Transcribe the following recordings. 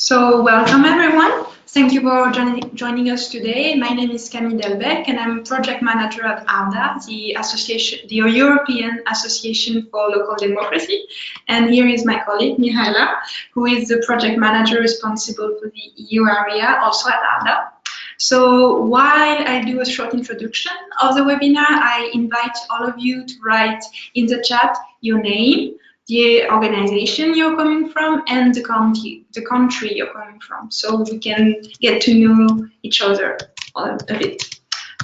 So welcome everyone. Thank you for joining us today. My name is Camille Delbecq and I'm project manager at ALDA, the European Association for Local Democracy. And here is my colleague Mihaela, who is the project manager responsible for the EU area, also at ALDA. So while I do a short introduction of the webinar, I invite all of you to write in the chat your name, the organization you're coming from, and the country you're coming from, so we can get to know each other a bit.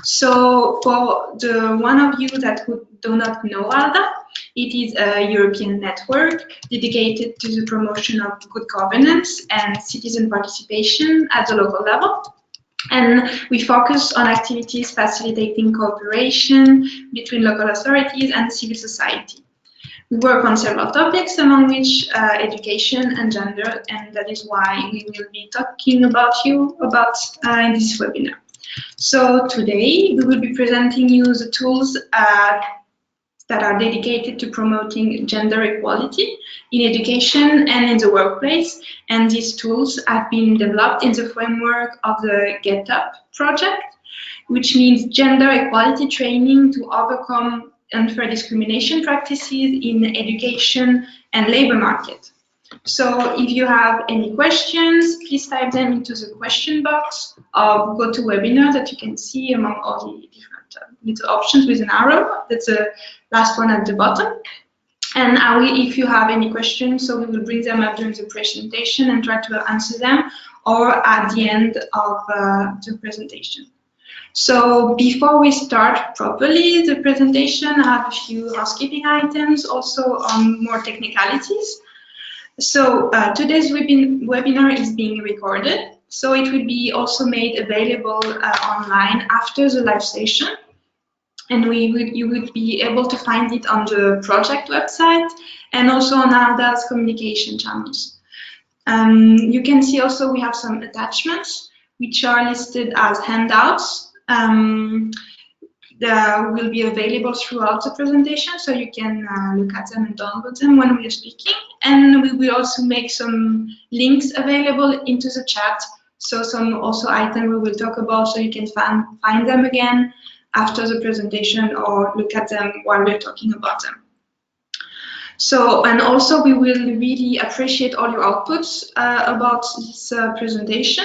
So for the one of you that do not know ALDA, it is a European network dedicated to the promotion of good governance and citizen participation at the local level. And we focus on activities facilitating cooperation between local authorities and civil society. We work on several topics, among which education and gender, and that is why we will be talking about in this webinar. So today we will be presenting you the tools that are dedicated to promoting gender equality in education and in the workplace, and these tools have been developed in the framework of the Get Up project, which means gender equality training to overcome unfair discrimination practices in education and labor market. So if you have any questions, please type them into the question box of GoToWebinar that you can see among all the different little options with an arrow. That's the last one at the bottom. And if you have any questions, so we will bring them up during the presentation and try to answer them, or at the end of the presentation. So before we start properly the presentation, I have a few housekeeping items, also on more technicalities. So today's webinar is being recorded, so it will be also made available online after the live session, and you will be able to find it on the project website and also on ALDA's communication channels. You can see also we have some attachments which are listed as handouts. That will be available throughout the presentation, so you can look at them and download them when we are speaking. And we will also make some links available into the chat, so some also items we will talk about, so you can find them again after the presentation or look at them while we're talking about them. So, and also we will really appreciate all your outputs about this presentation.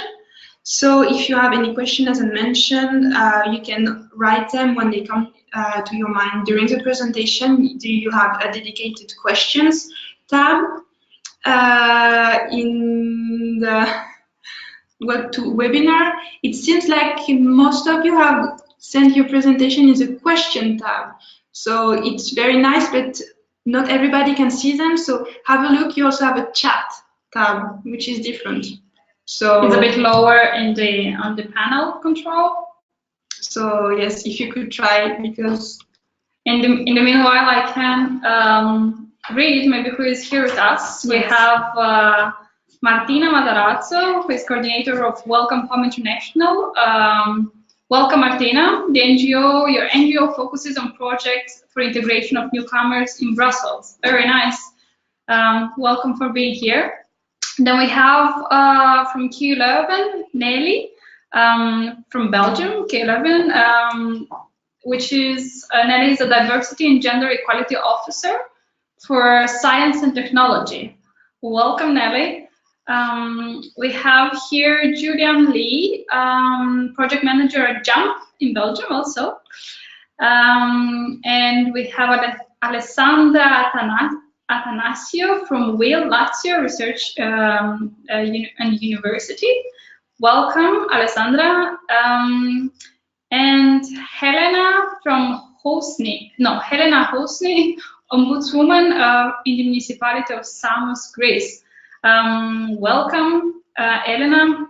So if you have any questions, as I mentioned, you can write them when they come to your mind during the presentation. You have a dedicated questions tab in the webinar. It seems like most of you have sent your presentation in the question tab. So it's very nice, but not everybody can see them. So have a look. You also have a chat tab, which is different. So it's a bit lower on the panel control. So yes, if you could try, because in the meanwhile I can read maybe who is here with us. Yes. We have Martina Matarazzo, who is coordinator of Welcome Home International. Welcome, Martina. Your NGO focuses on projects for integration of newcomers in Brussels. Very nice. Welcome for being here. Then we have from Q11, Nelly, from Belgium, Q11, which is, Nelly is a diversity and gender equality officer for science and technology. Welcome, Nelly. We have here Julian Lee, project manager at JUMP in Belgium also. And we have Alessandra Atanasio from Will Lazio Research and University. Welcome, Alessandra. And Helena from Helena Hosny, Ombudswoman in the municipality of Samos, Greece. Welcome, Helena.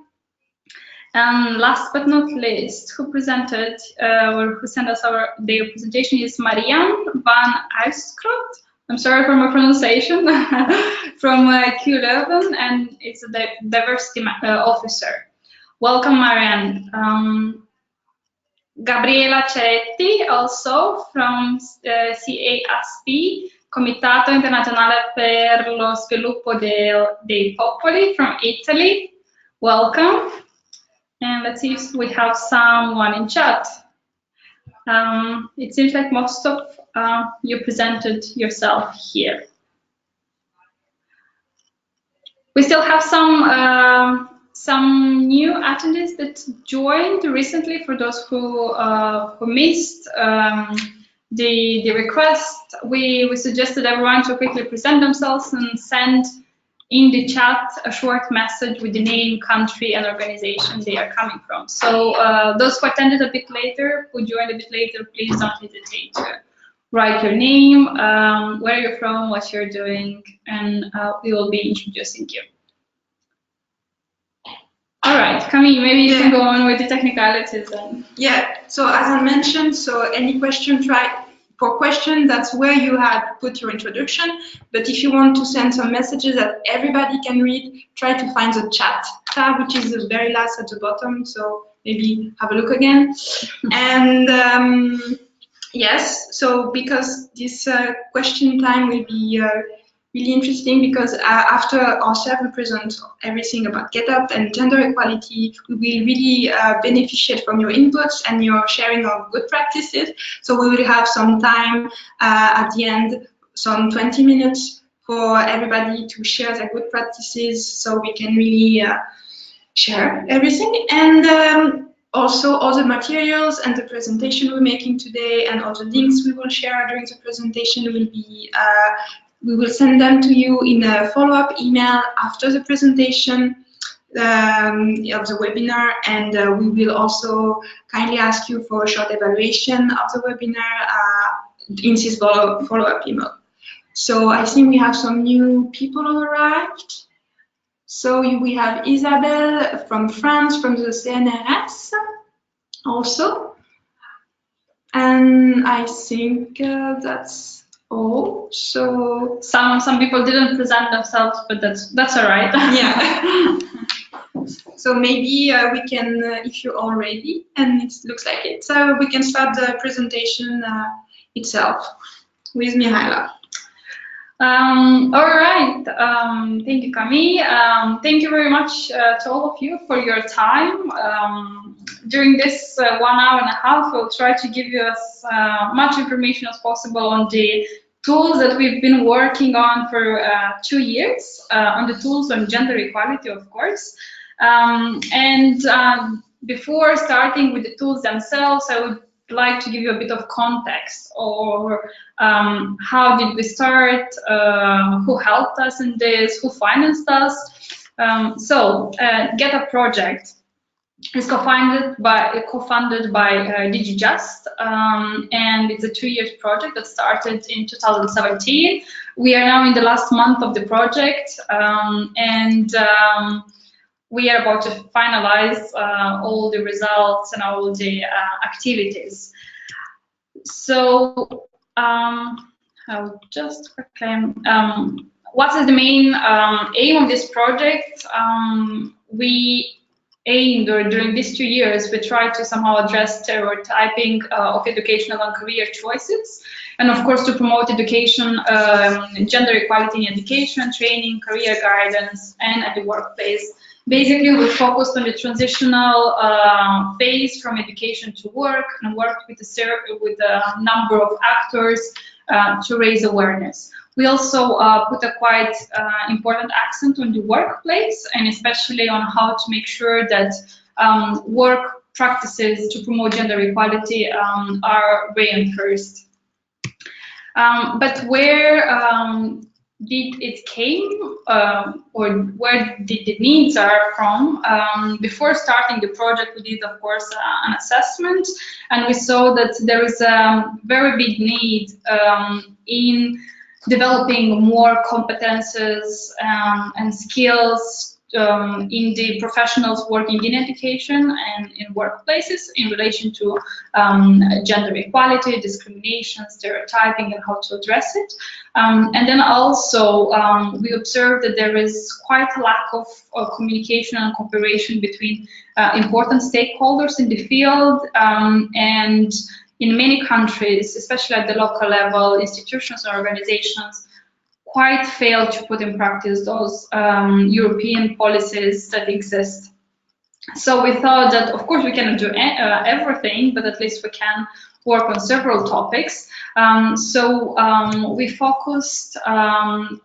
And last but not least, who presented or who sent us their presentation is Marianne van Uyskrot. I'm sorry for my pronunciation, from Q11, and it's a diversity officer. Welcome, Marianne. Gabriela Ceretti, also from CASP, Comitato Internazionale per lo Sviluppo dei Popoli, from Italy. welcome. And let's see if we have someone in chat. It seems like most of you presented yourself here. We still have some new attendees that joined recently. For those who missed the request, we suggested everyone to quickly present themselves and send in the chat a short message with the name, country, and organization they are coming from. So those who attended a bit later, who joined a bit later, please don't hesitate to write your name, where you're from, what you're doing, and we will be introducing you. All right, Camille, maybe you can go on with the technicalities then. Yeah, so as I mentioned, so any question, for question, that's where you had put your introduction. But if you want to send some messages that everybody can read, try to find the chat tab, which is the very last at the bottom. So maybe have a look again. And yes, so because this question time will be really interesting, because after ourselves we present everything about GetUp and gender equality, we will really beneficiate from your inputs and your sharing of good practices. So we will have some time at the end, some 20 minutes for everybody to share their good practices, so we can really share everything. And also all the materials and the presentation we're making today and all the links we will share during the presentation will be we will send them to you in a follow-up email after the presentation of the webinar, and we will also kindly ask you for a short evaluation of the webinar in this follow-up email. So I think we have some new people who arrived. So we have Isabelle from France, from the CNRS also. And I think that's all. So some people didn't present themselves, but that's all right. Yeah. So maybe we can, if you're all ready, and it looks like it, so we can start the presentation itself with Mihaela. All right. Thank you, Camille. Thank you very much to all of you for your time. During this 1 hour and a half, we'll try to give you as much information as possible on the tools that we've been working on for 2 years, on the tools on gender equality, of course. Before starting with the tools themselves, I would like to give you a bit of context, or how did we start, who helped us in this, who financed us. GetUp project is co-funded by DigiJust, and it's a 2-year project that started in 2017. We are now in the last month of the project, we are about to finalize all the results and all the activities. So I'll just quickly, what is the main aim of this project? We aimed, or during these 2 years, we tried to somehow address stereotyping of educational and career choices, and of course to promote education, gender equality in education, training, career guidance, and at the workplace. Basically, we focused on the transitional phase from education to work, and worked with a number of actors to raise awareness. We also put a quite important accent on the workplace, and especially on how to make sure that work practices to promote gender equality are reinforced. But where did it came, or where did the needs are from? Before starting the project, we did, of course, an assessment, and we saw that there is a very big need in developing more competences and skills in the professionals working in education and in workplaces in relation to gender equality, discrimination, stereotyping, and how to address it. And then also we observed that there is quite a lack of communication and cooperation between important stakeholders in the field, and in many countries, especially at the local level, institutions and organizations quite failed to put in practice those European policies that exist. So we thought that, of course, we cannot do everything, but at least we can work on several topics. We focused on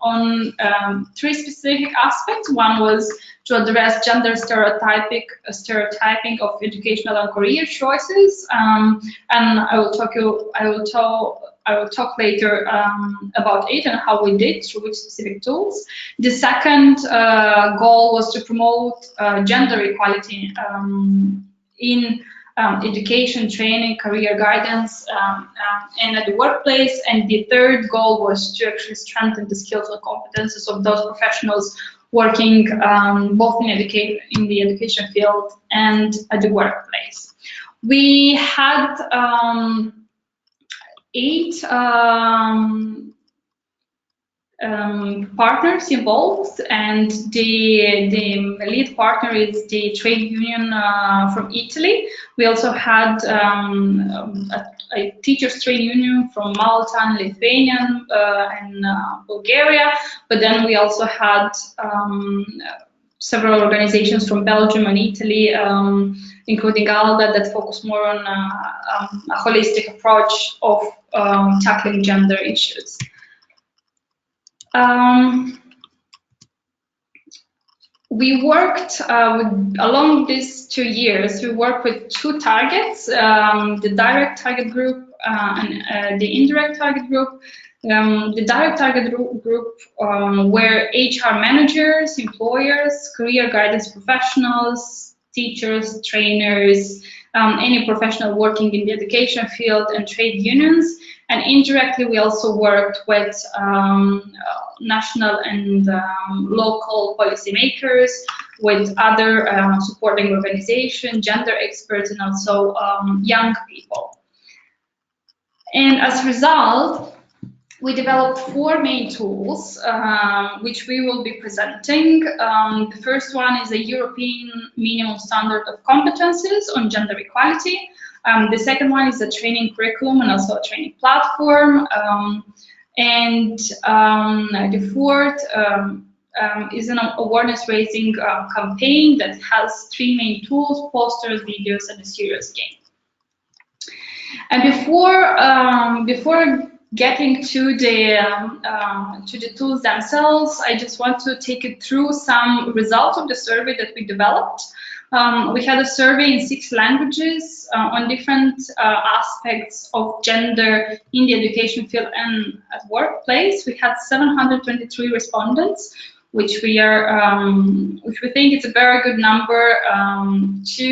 three specific aspects. One was to address gender stereotyping of educational and career choices, and I will talk later about it and how we did, through which specific tools. The second goal was to promote gender equality in education, training, career guidance, and at the workplace. And the third goal was to actually strengthen the skills and competences of those professionals working both in the education field and at the workplace. We had 8 partners involved, and the lead partner is the trade union from Italy. We also had a teachers trade union from Malta and Lithuania and Bulgaria, but then we also had several organizations from Belgium and Italy, including ALDA, that focus more on a holistic approach of tackling gender issues. We worked along these 2 years. We worked with 2 targets: the direct target group and the indirect target group. The direct target group were HR managers, employers, career guidance professionals, teachers, trainers, any professional working in the education field, and trade unions. And indirectly, we also worked with national and local policymakers, with other supporting organizations, gender experts, and also young people. And as a result, we developed 4 main tools, which we will be presenting. The first one is a European minimum standard of competences on gender equality. The second one is a training curriculum and also a training platform. And the fourth is an awareness-raising campaign that has 3 main tools: posters, videos, and a serious game. And before getting to the tools themselves, I just want to take you through some results of the survey that we developed. We had a survey in 6 languages on different aspects of gender in the education field and at workplace. We had 723 respondents, which we think is a very good number to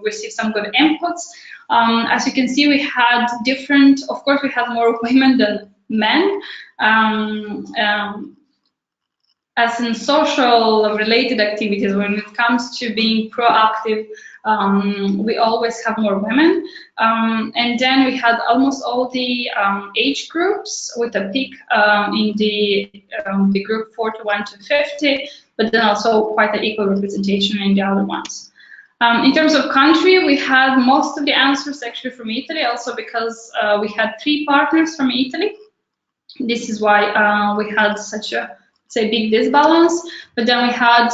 receive some good inputs. As you can see, we had different, of course, we had more women than men. As in social related activities, when it comes to being proactive, we always have more women. And then we had almost all the age groups, with a peak in the group 41 to 50, but then also quite an equal representation in the other ones. In terms of country, we had most of the answers actually from Italy, also because we had 3 partners from Italy. This is why we had such a big disbalance. But then we had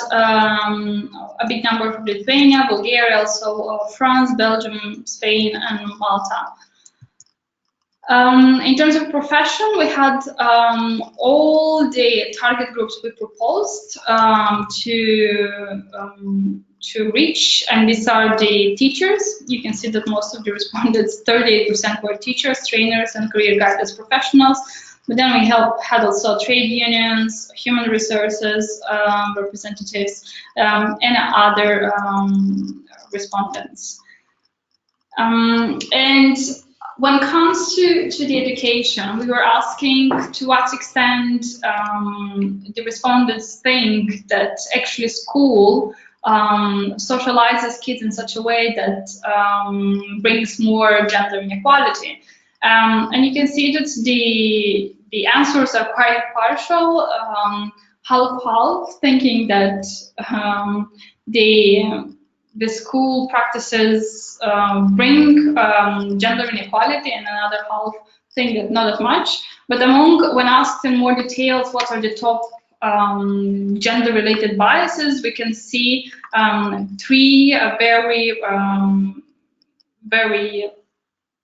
a big number from Lithuania, Bulgaria, also France, Belgium, Spain, and Malta. In terms of profession, we had all the target groups we proposed to reach, and these are the teachers. You can see that most of the respondents, 38% were teachers, trainers, and career guidance professionals. But then we had also trade unions, human resources representatives, and other respondents. And when it comes to the education, we were asking to what extent the respondents think that actually school socializes kids in such a way that brings more gender inequality. And you can see that the answers are quite partial, half-half, thinking that the school practices bring gender inequality, and another half think that not as much. But when asked in more details, what are the top gender-related biases, we can see three very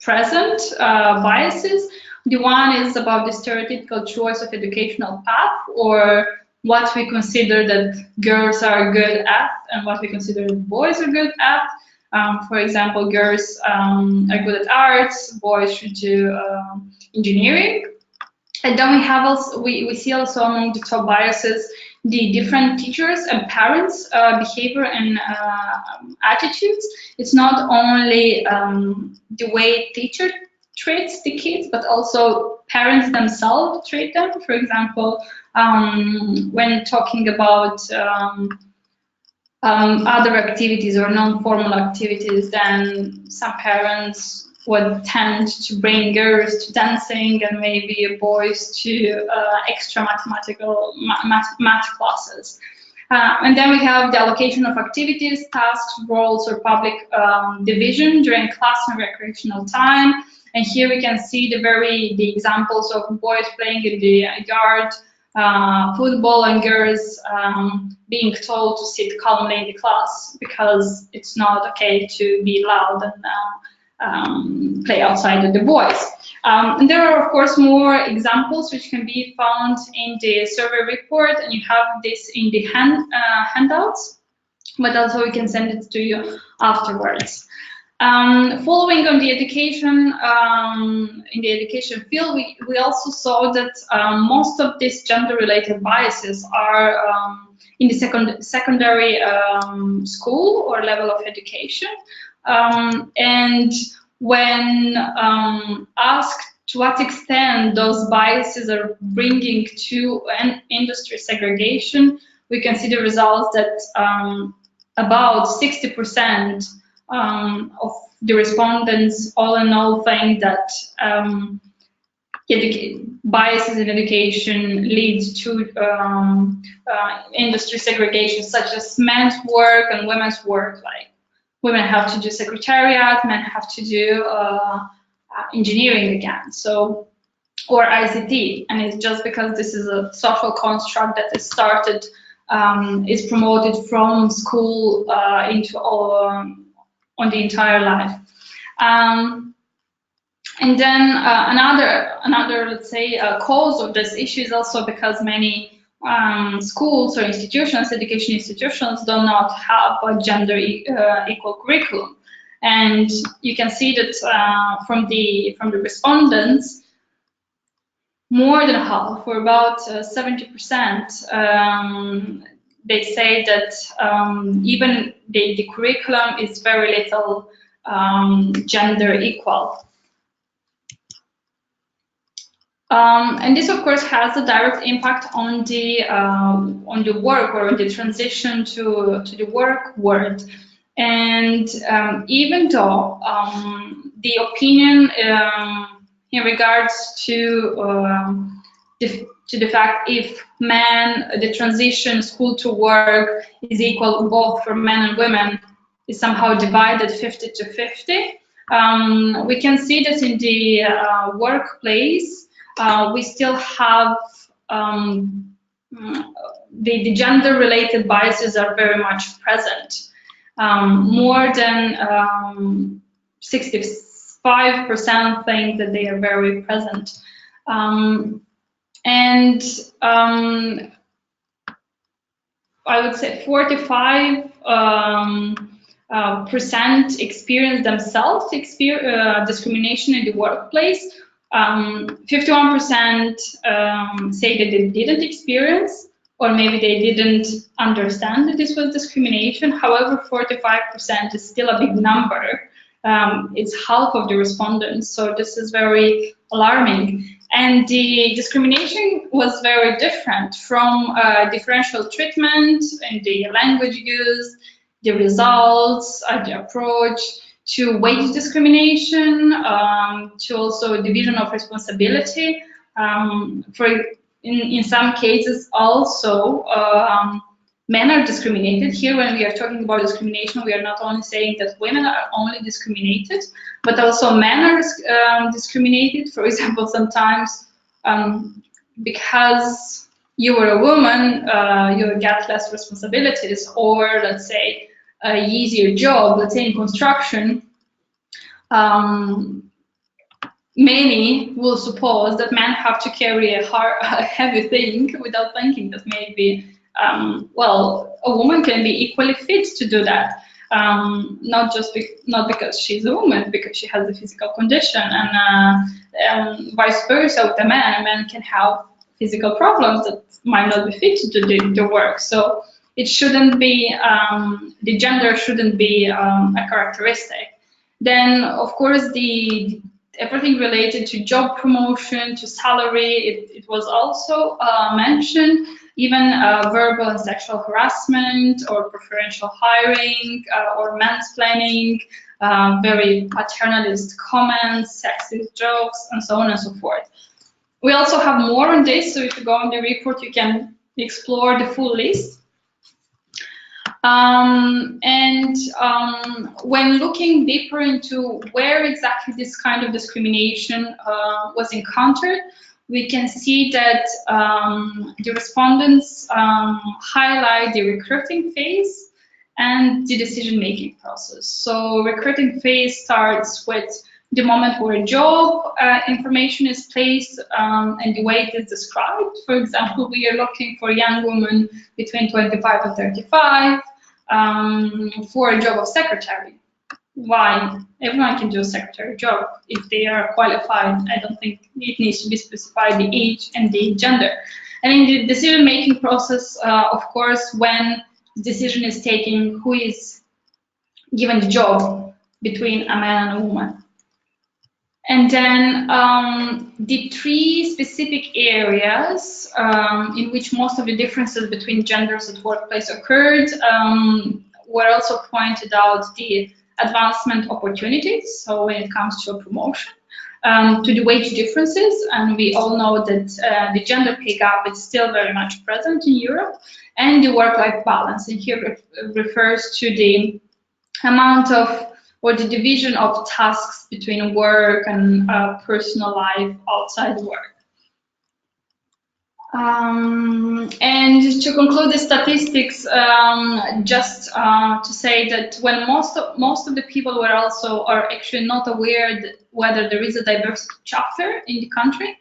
present biases. The one is about the stereotypical choice of educational path, or what we consider that girls are good at and what we consider that boys are good at. For example, girls are good at arts, boys should do engineering. And then we have also, we see also among the top biases the different teachers and parents' behavior and attitudes. It's not only the way teacher treats the kids, but also parents themselves treat them. For example, when talking about other activities or non-formal activities, then some parents would tend to bring girls to dancing and maybe boys to extra math classes. And then we have the allocation of activities, tasks, roles, or public division during class and recreational time. And here we can see the examples of boys playing in the yard, football, and girls being told to sit calmly in the class because it's not okay to be loud and play outside with the boys. And there are, of course, more examples which can be found in the survey report, and you have this in the handouts, but also we can send it to you afterwards. Following on the education, in the education field, we also saw that most of these gender-related biases are in the secondary school or level of education. And when asked to what extent those biases are bringing to an industry segregation, we can see the results that about 60% of the respondents all in all think that biases in education leads to industry segregation, such as men's work and women's work. Like women have to do secretariat, men have to do engineering again, so, or ICT. And it's just because this is a social construct that is started, is promoted from school into all, on the entire life. And then another, let's say, cause of this issue is also because many schools or institutions, education institutions, do not have a gender equal curriculum. And you can see that from the respondents, more than half, or about 70%, they say that even the curriculum is very little gender equal. And this, of course, has a direct impact on the work, or the transition to the work world. And even though the opinion in regards to the fact if the transition school to work is equal both for men and women is somehow divided 50-50, we can see that in the workplace we still have the gender-related biases are very much present. More than 65% think that they are very present. And I would say 45% experience themselves discrimination in the workplace. 51% say that they didn't experience, or maybe they didn't understand that this was discrimination. However, 45% is still a big number. It's half of the respondents, so this is very alarming. And the discrimination was very different, from differential treatment in the language used, the results, the approach, to wage discrimination, to also division of responsibility. In some cases also, men are discriminated. Here, when we are talking about discrimination, we are not only saying that women are only discriminated, but also men are discriminated. For example, sometimes because you were a woman, you get less responsibilities, or let's say an easier job, let's say in construction. Many will suppose that men have to carry a heavy thing without thinking that maybe, well, a woman can be equally fit to do that. Not because she's a woman, because she has a physical condition, and vice versa with a man. A man can have physical problems that might not be fit to do the work. So it shouldn't be, the gender shouldn't be a characteristic. Then, of course, everything related to job promotion, to salary, it was also mentioned. Even verbal and sexual harassment, or preferential hiring, or mansplaining, very paternalist comments, sexist jokes, and so on and so forth. We also have more on this, so if you go on the report, you can explore the full list. When looking deeper into where exactly this kind of discrimination was encountered, we can see that the respondents highlight the recruiting phase and the decision-making process. So recruiting phase starts with the moment where a job information is placed and the way it is described. For example, we are looking for young women between 25 and 35 for a job of secretary. Why? Everyone can do a secretary job if they are qualified. I don't think it needs to be specified the age and the gender. And in the decision-making process, of course, when the decision is taken, who is given the job between a man and a woman. And then the three specific areas in which most of the differences between genders at workplace occurred were also pointed out: the advancement opportunities, so when it comes to a promotion, to the wage differences, and we all know that the gender pay gap is still very much present in Europe, and the work-life balance, and here refers to the amount of, or the division of tasks between work and personal life outside work. And to conclude the statistics, just to say that when most of the people are actually not aware that whether there is a diversity chapter in the country.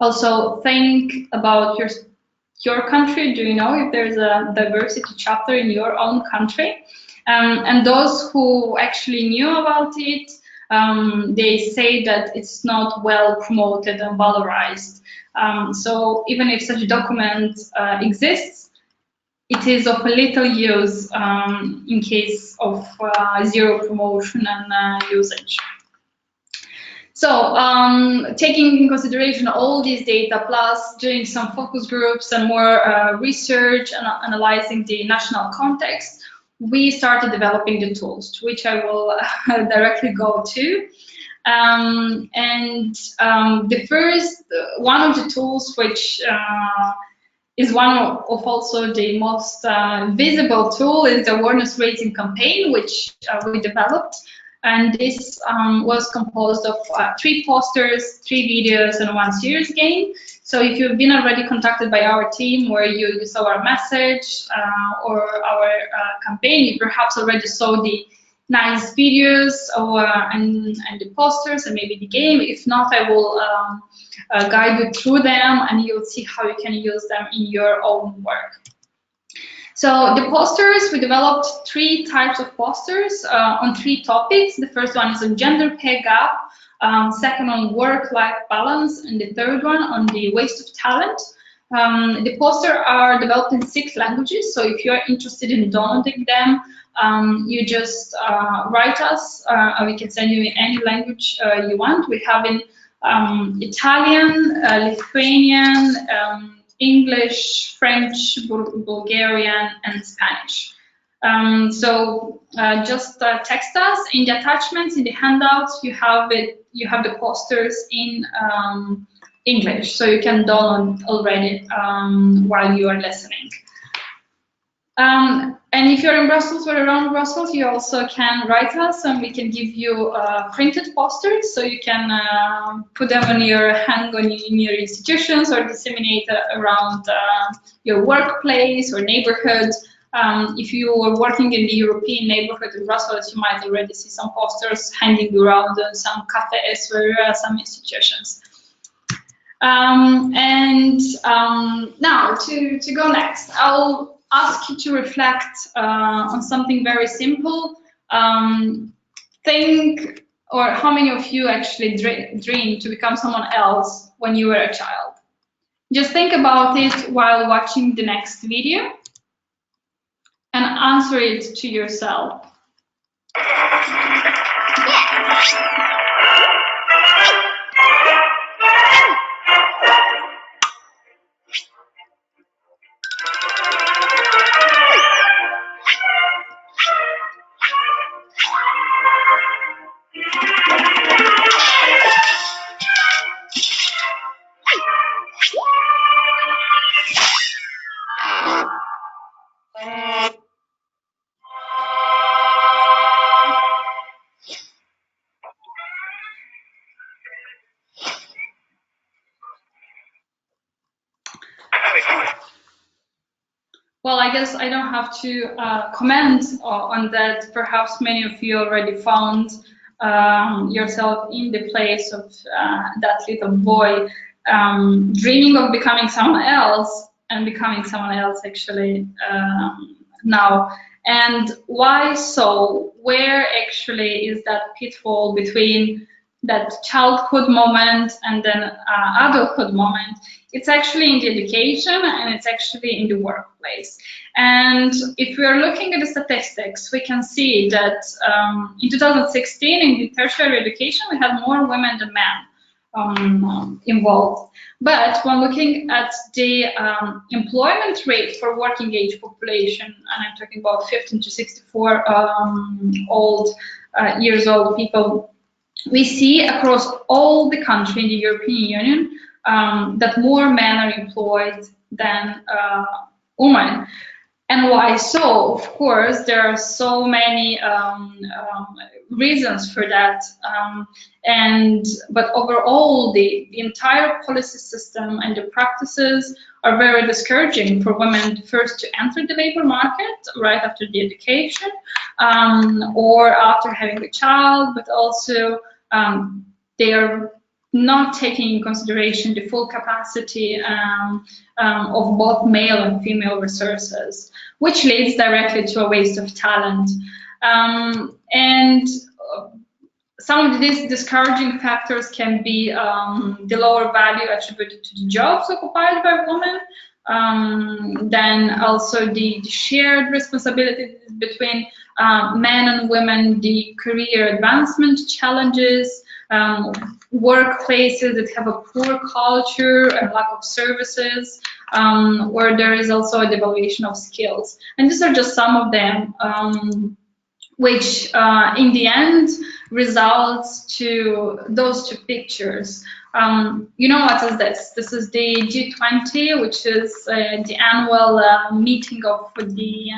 Also think about your country. Do you know if there's a diversity chapter in your own country? And those who actually knew about it, they say that it's not well promoted and valorized. So even if such a document exists, it is of little use in case of zero promotion and usage. So taking in consideration all these data, plus doing some focus groups and more research and analyzing the national context, we started developing the tools, to which I will directly go to. The first one of the tools, which is one of also the most visible tool, is the awareness raising campaign, which we developed. And this was composed of 3 posters, 3 videos, and 1 serious game. So if you've been already contacted by our team, where you saw our message or our campaign, you perhaps already saw the nice videos and the posters and maybe the game. If not, I will guide you through them, and you'll see how you can use them in your own work. So the posters, we developed 3 types of posters on 3 topics. The first one is on gender pay gap, second on work-life balance, and the third one on the waste of talent. The posters are developed in 6 languages, so if you're interested in downloading them, you just write us, or we can send you in any language you want. We have in Italian, Lithuanian, English, French, Bulgarian, and Spanish. So just text us. In the attachments, in the handouts, you have the posters in English, so you can download already while you are listening. And if you're in Brussels or around Brussels, you also can write us and we can give you printed posters, so you can put them on your hang on in your institutions or disseminate around your workplace or neighborhood. If you are working in the European neighborhood in Brussels, you might already see some posters hanging around some cafes or some institutions. Now to go next, I'll ask you to reflect on something very simple. Think, or how many of you actually dreamed to become someone else when you were a child? Just think about it while watching the next video and answer it to yourself. Well, I guess I don't have to comment on that. Perhaps many of you already found yourself in the place of that little boy, dreaming of becoming someone else and becoming someone else actually now. And why so? Where actually is that pitfall between that childhood moment and then adulthood moment? It's actually in the education and it's actually in the workplace. And if we are looking at the statistics, we can see that in 2016 in the tertiary education, we had more women than men involved. But when looking at the employment rate for working age population, and I'm talking about 15 to 64 years old people, we see across all the country in the European Union that more men are employed than women. And why so? Of course, there are so many reasons for that. But overall, the entire policy system and the practices are very discouraging for women first to enter the labor market right after the education or after having a child, but also they are not taking in consideration the full capacity of both male and female resources, which leads directly to a waste of talent. And some of these discouraging factors can be the lower value attributed to the jobs occupied by women, then also the shared responsibilities between men and women, the career advancement challenges, workplaces that have a poor culture and lack of services, where there is also a devaluation of skills. And these are just some of them, which in the end results to those two pictures. You know what is this? This is the G20, which is the annual meeting of the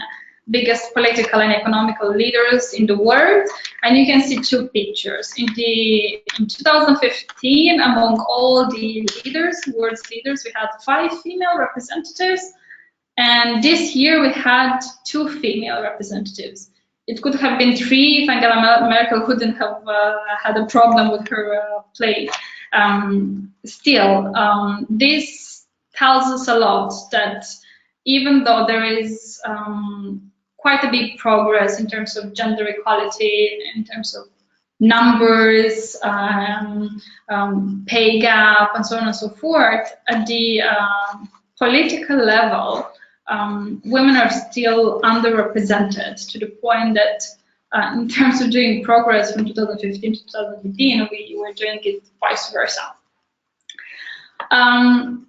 biggest political and economical leaders in the world, and you can see two pictures. In 2015, among all the leaders, world's leaders, we had 5 female representatives, and this year we had 2 female representatives. It could have been 3 if Angela Merkel wouldn't have had a problem with her plate. Still, this tells us a lot that even though there is quite a big progress in terms of gender equality, in terms of numbers, pay gap, and so on and so forth, at the political level, women are still underrepresented to the point that in terms of doing progress from 2015 to 2018, we were doing it vice versa.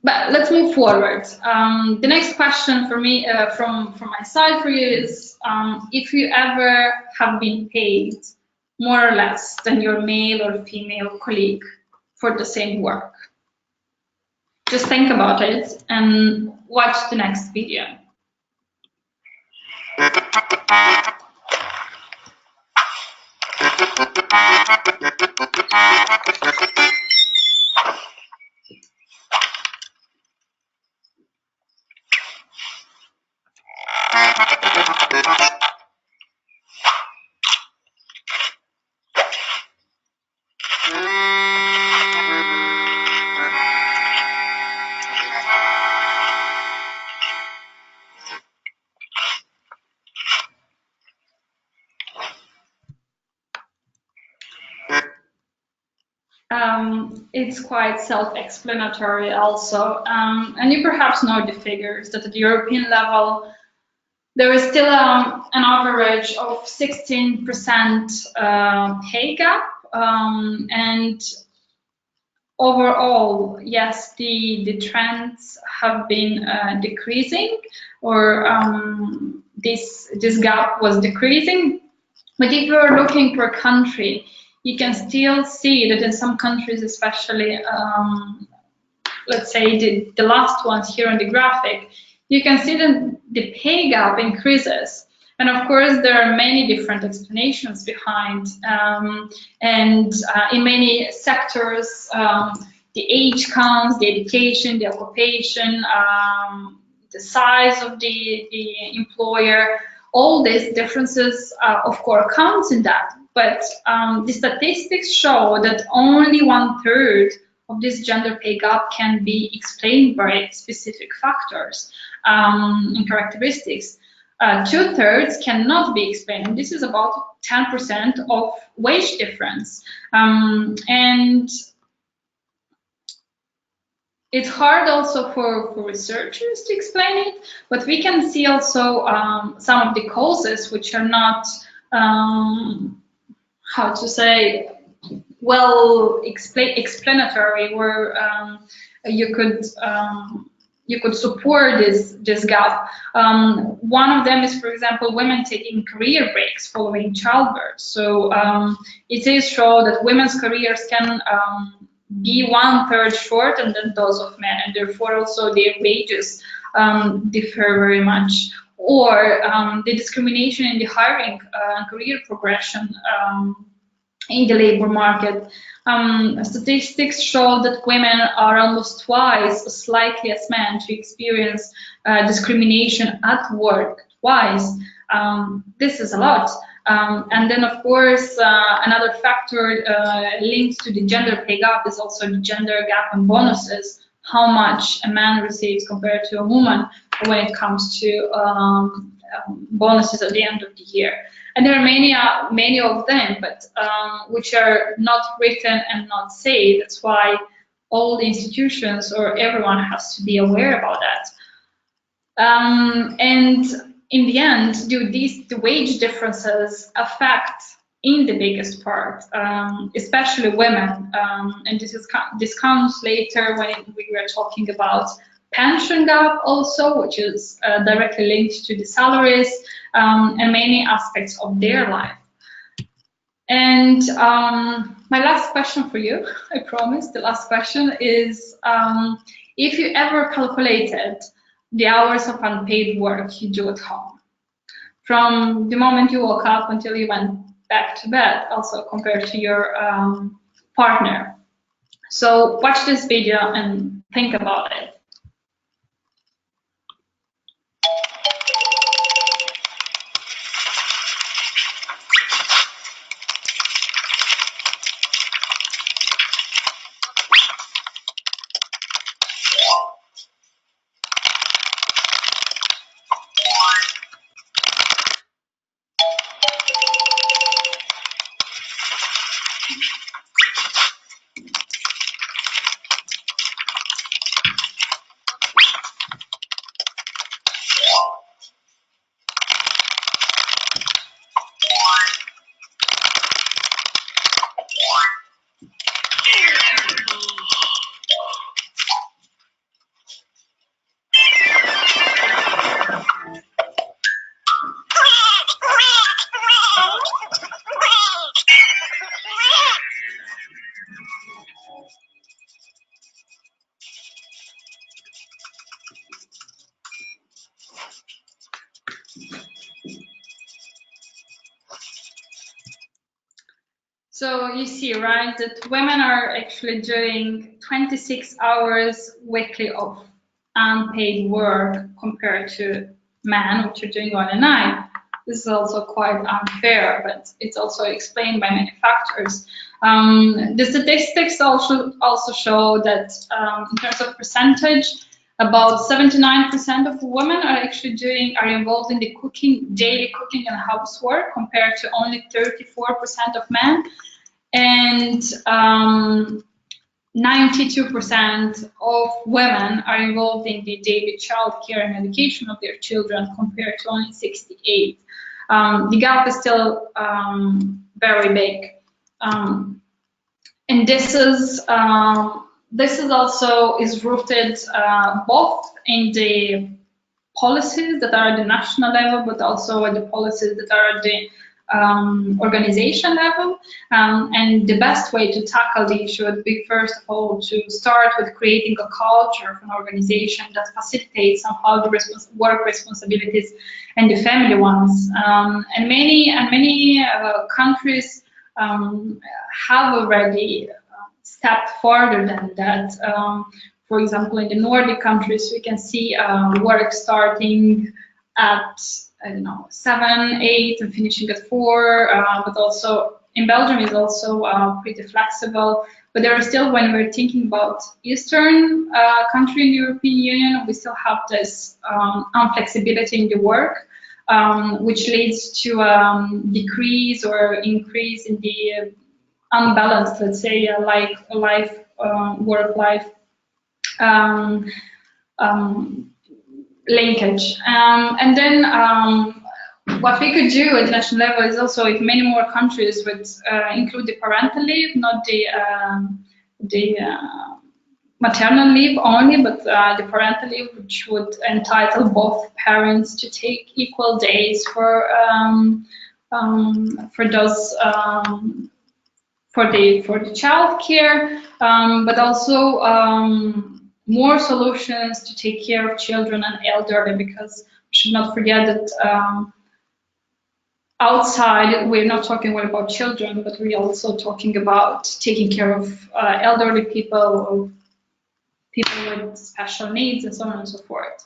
But let's move forward. The next question for me, from my side for you is, if you ever have been paid more or less than your male or female colleague for the same work. Just think about it and watch the next video. It's quite self-explanatory also, and you perhaps know the figures that at the European level there is still an average of 16% pay gap, and overall, yes, the trends have been decreasing, or this gap was decreasing. But if you're looking per country, you can still see that in some countries, especially, let's say the last ones here on the graphic, you can see that the pay gap increases. And of course, there are many different explanations behind. In many sectors, the age counts, the education, the occupation, the size of the employer, all these differences, of course, counts in that. But the statistics show that only 1/3 of this gender pay gap can be explained by specific factors and characteristics. 2/3 cannot be explained. This is about 10% of wage difference. And it's hard also for researchers to explain it, but we can see also some of the causes which are not, how to say, well explanatory, where you could support this gap. One of them is, for example, women taking career breaks following childbirth. So it is shown that women's careers can be 1/3 shorter than those of men, and therefore also their wages differ very much. Or the discrimination in the hiring and career progression in the labor market. Statistics show that women are almost twice as likely as men to experience discrimination at work, twice. This is a lot. And then, of course, another factor linked to the gender pay gap is also the gender gap in bonuses, how much a man receives compared to a woman when it comes to bonuses at the end of the year. And there are many of them, but which are not written and not said. That's why all the institutions or everyone has to be aware about that. And in the end, the wage differences affect, in the biggest part, especially women. And this comes later when we were talking about pension gap also, which is directly linked to the salaries and many aspects of their life. And my last question for you, I promise, the last question is, if you ever calculated the hours of unpaid work you do at home, from the moment you woke up until you went back to bed, also compared to your partner. So watch this video and think about it. So you see, right, that women are actually doing 26 hours weekly of unpaid work compared to men, which are doing 1 and 9. This is also quite unfair, but it's also explained by many factors. The statistics also show that in terms of percentage, about 79% of women are involved in the daily cooking and housework, compared to only 34% of men. And 92% of women are involved in the daily childcare and education of their children, compared to only 68%. The gap is still very big, and this is also rooted both in the policies that are at the national level, but also at the policies that are at the organization level. And the best way to tackle the issue would be, first of all, to start with creating a culture of an organization that facilitates somehow the work responsibilities and the family ones. And many countries have already stepped further than that. For example, in the Nordic countries, we can see work starting at, I don't know, 7, 8 and finishing at 4, but also in Belgium is also pretty flexible. But there are still, when we're thinking about Eastern country in the European Union, we still have this unflexibility in the work, which leads to decrease or increase in the unbalanced, let's say, work-life linkage. And then what we could do at the national level is also, if many more countries would include the parental leave, not the maternal leave only, but the parental leave, which would entitle both parents to take equal days for the child care, but also more solutions to take care of children and elderly, because we should not forget that outside we're not talking only about children, but we're also talking about taking care of elderly people, or people with special needs, and so on and so forth.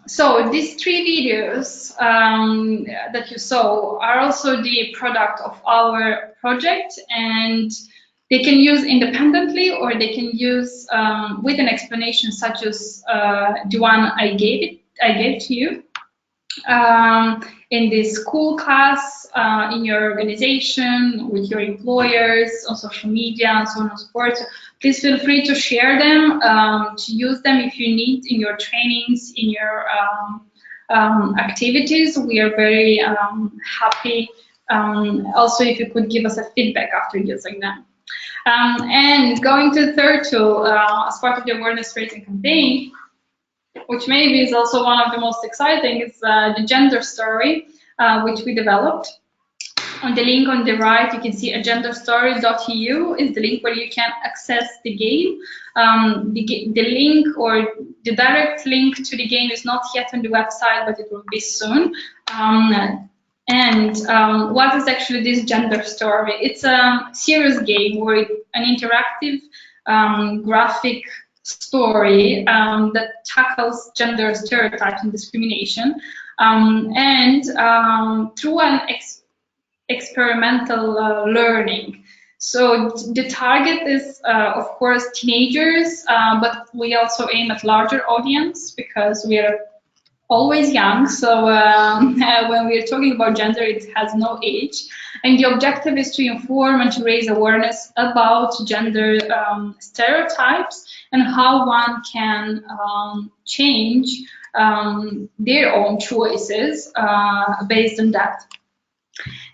So these 3 videos that you saw are also the product of our project, and they can use independently, or they can use with an explanation such as the one I gave to you in the school class, in your organization, with your employers, on social media, and so on and so forth. So please feel free to share them, to use them if you need in your trainings, in your activities. We are very happy. Also, if you could give us a feedback after using them. And going to the third tool, as part of the awareness raising campaign, which maybe is also one of the most exciting, is the gender story, which we developed. On the link on the right, you can see agendastory.eu is the link where you can access the game. The link, or the direct link to the game, is not yet on the website, but it will be soon. What is actually this gender story? It's a serious game, where an interactive graphic story that tackles gender stereotypes and discrimination, through an experimental learning. So the target is, of course, teenagers, but we also aim at larger audience, because we are always young. So when we are talking about gender, it has no age. And the objective is to inform and to raise awareness about gender stereotypes, and how one can change their own choices based on that.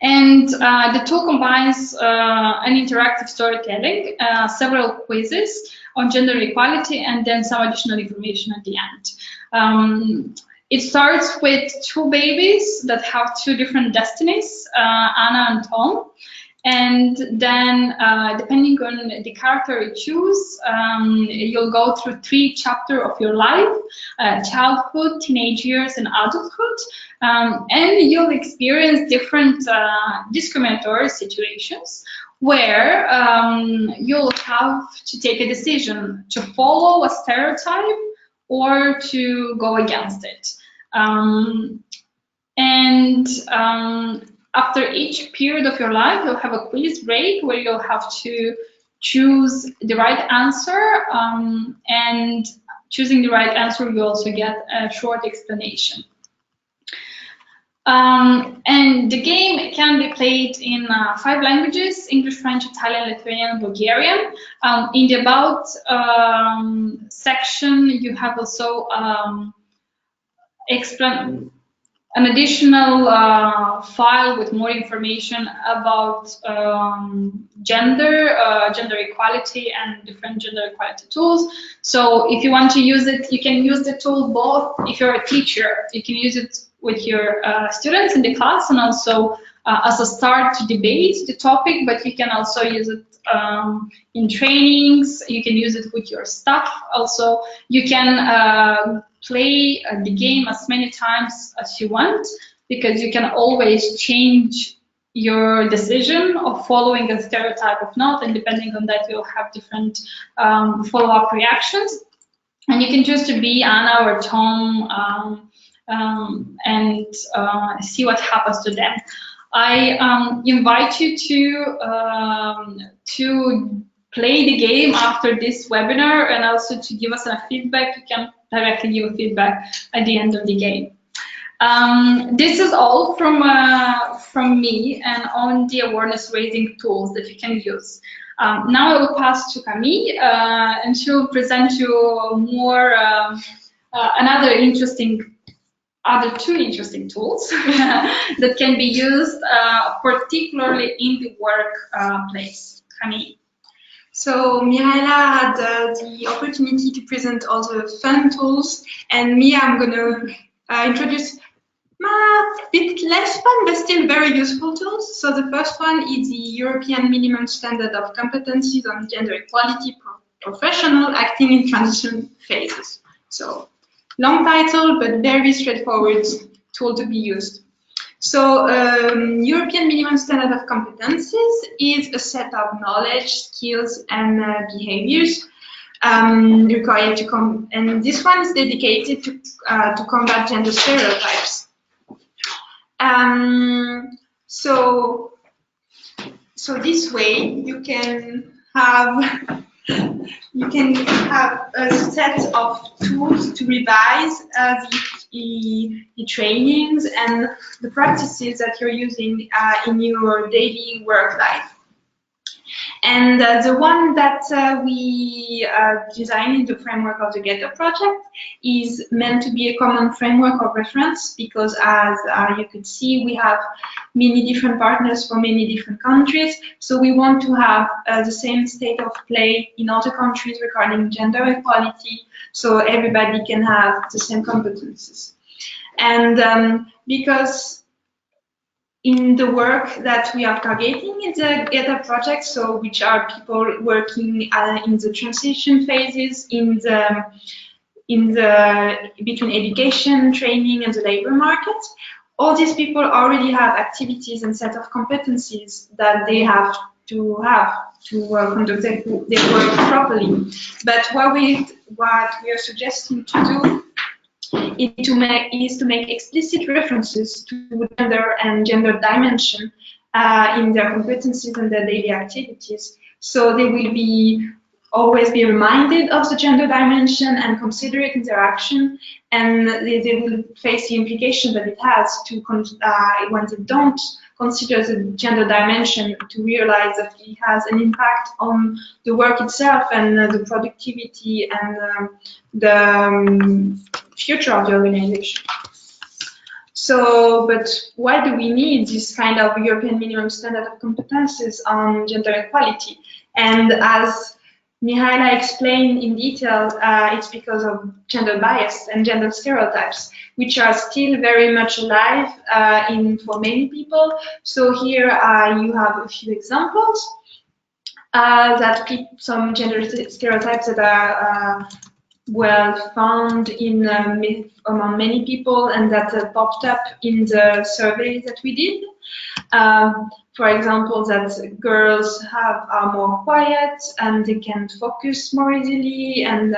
And the tool combines an interactive storytelling, several quizzes on gender equality, and then some additional information at the end. It starts with 2 babies that have 2 different destinies, Anna and Tom. And then, depending on the character you choose, you'll go through 3 chapters of your life: childhood, teenage years, and adulthood. And you'll experience different discriminatory situations where you'll have to take a decision to follow a stereotype or to go against it. After each period of your life, you'll have a quiz break where you'll have to choose the right answer, and choosing the right answer, you also get a short explanation. And the game can be played in 5 languages: English, French, Italian, Lithuanian, Bulgarian. In the About section, you have also an additional file with more information about gender equality and different gender equality tools. So if you want to use it, you can use the tool both. If you're a teacher, you can use it with your students in the class, and also as a start to debate the topic, but you can also use it in trainings. You can use it with your staff. Also, you can play the game as many times as you want, because you can always change your decision of following a stereotype or not, and depending on that, you'll have different follow-up reactions. And you can choose to be Anna or Tom, and see what happens to them. I invite you to play the game after this webinar, and also to give us a feedback. You can directly give a feedback at the end of the game. This is all from me and on the awareness raising tools that you can use. Now I will pass to Camille, and she will present you more other 2 interesting tools that can be used particularly in the workplace. Camille. So Mihaela had the opportunity to present all the fun tools, and me, I'm going to introduce a bit less fun but still very useful tools. So the first one is the European Minimum Standard of Competencies on Gender Equality Professional Acting in Transition Phases. So long title, but very straightforward tool to be used. So European Minimum Standard of Competencies is a set of knowledge, skills, and behaviors required to and this one is dedicated to combat gender stereotypes. So this way you can have a set of tools to revise the trainings and the practices that you're using in your daily work life. And the one that we designed in the framework of the Ghetto project is meant to be a common framework of reference, because as you could see, we have many different partners for many different countries. So we want to have the same state of play in other countries regarding gender equality, so everybody can have the same competences. And because in the work that we are targeting in the Ghetto project, so which are people working in the transition phases, between education, training, and the labor market, all these people already have activities and set of competencies that they have to conduct their work properly. But what we are suggesting to do is to make explicit references to gender and gender dimension in their competencies and their daily activities. So they will always be reminded of the gender dimension and consider it in their action, and they will face the implication that it has to, when they don't consider the gender dimension, to realize that it has an impact on the work itself and the productivity and the future of the organization. So, but why do we need this kind of European minimum standard of competences on gender equality? And as Mihaela explained in detail, it's because of gender bias and gender stereotypes, which are still very much alive for many people. So here you have a few examples that some gender stereotypes that are well found in among many people and that popped up in the survey that we did. For example, that girls are more quiet and they can focus more easily, and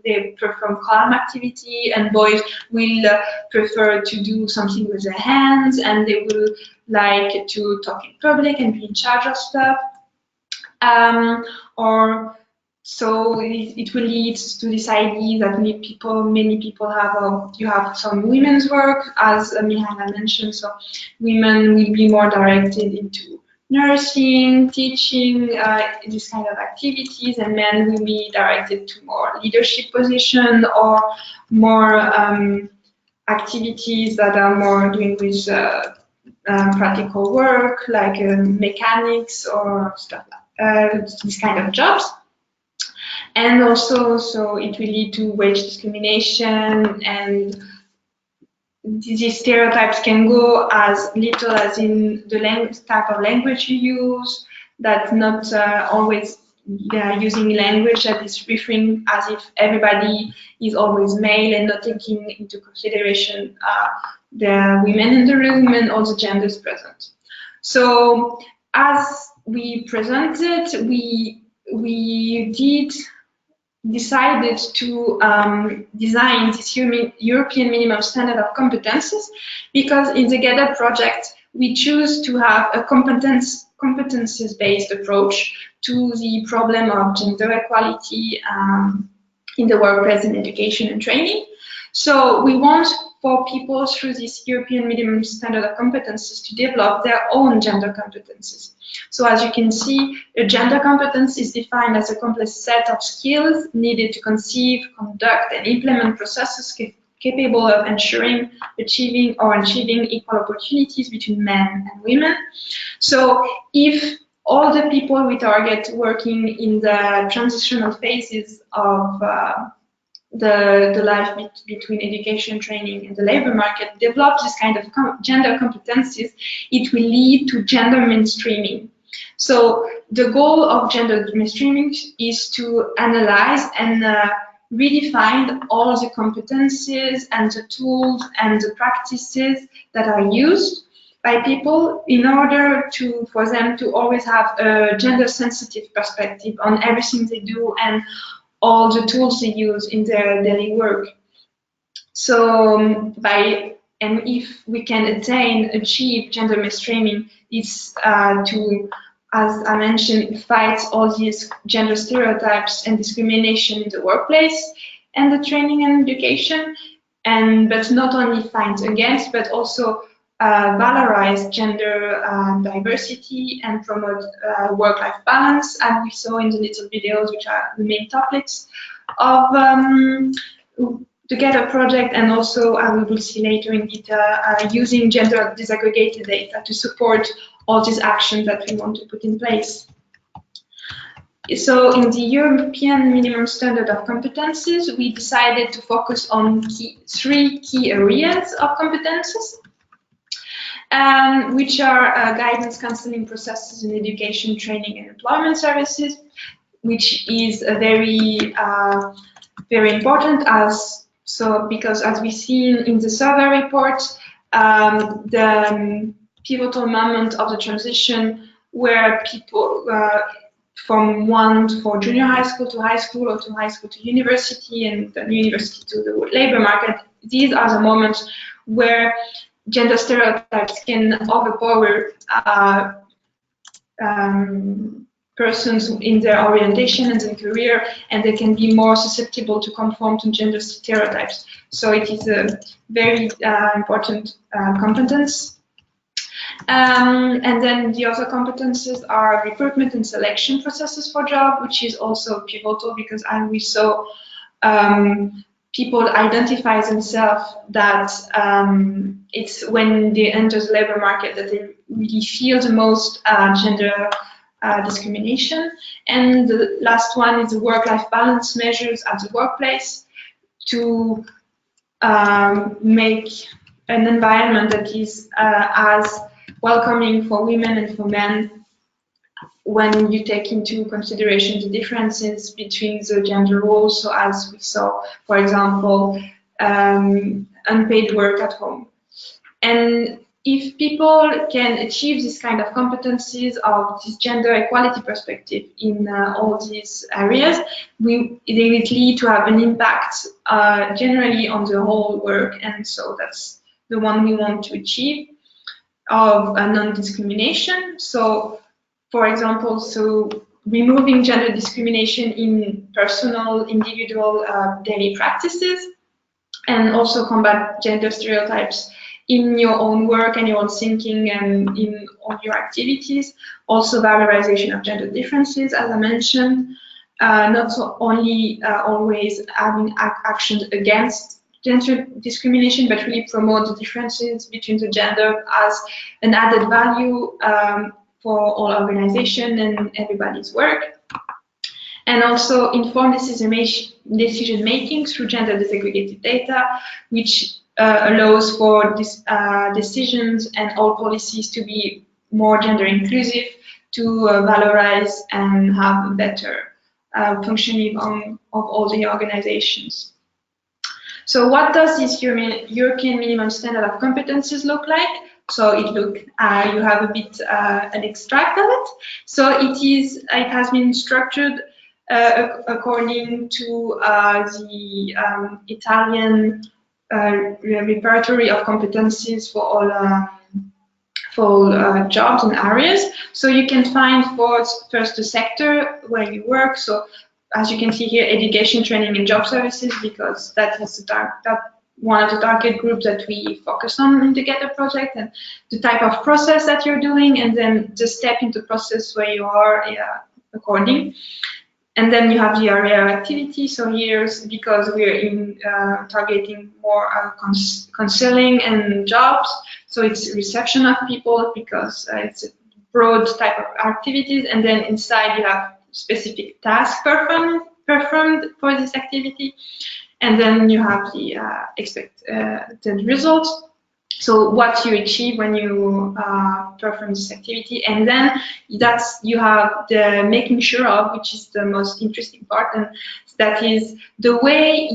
they perform calm activity, and boys will prefer to do something with their hands, and they will like to talk in public and be in charge of stuff. Or so it will lead to this idea that many people have. You have some women's work, as Mihaela mentioned. So women will be more directed into nursing, teaching, this kind of activities, and men will be directed to more leadership position or more activities that are more doing with practical work, like mechanics or stuff like this kind of jobs. And also, so it will lead to wage discrimination, and these stereotypes can go as little as in the type of language you use, that's not always using language that is referring as if everybody is always male and not taking into consideration the women in the room and all the genders present. So as we presented, we decided to design this European minimum standard of competences, because in the GetUp project we choose to have a competences-based approach to the problem of gender equality in the workplace in education and training. So we want for people through this European minimum standard of competences to develop their own gender competences. So as you can see, a gender competence is defined as a complex set of skills needed to conceive, conduct, and implement processes capable of achieving equal opportunities between men and women. So if all the people we target working in the transitional phases of the life between education, training, and the labor market develop this kind of gender competencies, it will lead to gender mainstreaming. So the goal of gender mainstreaming is to analyze and redefine all the competencies and the tools and the practices that are used by people in order for them to always have a gender-sensitive perspective on everything they do and all the tools they use in their daily work. So if we can achieve gender mainstreaming, it's to, as I mentioned, fight all these gender stereotypes and discrimination in the workplace and the training and education, but not only fight against, but also valorize gender diversity and promote work-life balance, as we saw in the little videos, which are the main topics of the GetUp project, and also we will see later in detail using gender disaggregated data to support all these actions that we want to put in place. So in the European minimum standard of competences, we decided to focus on three key areas of competences, which are guidance counseling processes in education, training, and employment services, which is a very important because as we see in the survey report, the pivotal moment of the transition where people for junior high school to high school, or to high school to university, and then university to the labor market, these are the moments where gender stereotypes can overpower persons in their orientation and their career, and they can be more susceptible to conform to gender stereotypes. So it is a very important competence. And then the other competences are recruitment and selection processes for job, which is also pivotal, because we saw people identify themselves that it's when they enter the labor market that they really feel the most gender discrimination. And the last one is the work-life balance measures at the workplace to make an environment that is as welcoming for women and for men when you take into consideration the differences between the gender roles. So as we saw, for example, unpaid work at home. And if people can achieve this kind of competencies of this gender equality perspective in all these areas, they will lead to have an impact generally on the whole work. And so that's the one we want to achieve, of non-discrimination. So, for example, so removing gender discrimination in personal, individual, daily practices, and also combat gender stereotypes in your own work and your own thinking and in all your activities. Also valorization of gender differences, as I mentioned, not so only always having actions against gender discrimination, but really promote the differences between the gender as an added value for all organizations and everybody's work. And also informed decision making through gender disaggregated data, which allows for decisions and all policies to be more gender inclusive, to valorize and have a better functioning of all the organizations. So what does this European minimum standard of competencies look like? So you have a bit an extract of it. So it has been structured according to the Italian repertory of competencies for all jobs and areas. So you can find first the sector where you work. So as you can see here, education, training, and job services, because that is one of the target groups that we focus on in the Getter project, and the type of process that you're doing, and then the step into process where you are according. And then you have the area of activity. So here's, because we're targeting more counseling and jobs, so it's reception of people, because it's a broad type of activities. And then inside you have specific tasks performed for this activity. And then you have the expected results. So what you achieve when you perform this activity, and then you have the making sure of, which is the most interesting part, and that is the way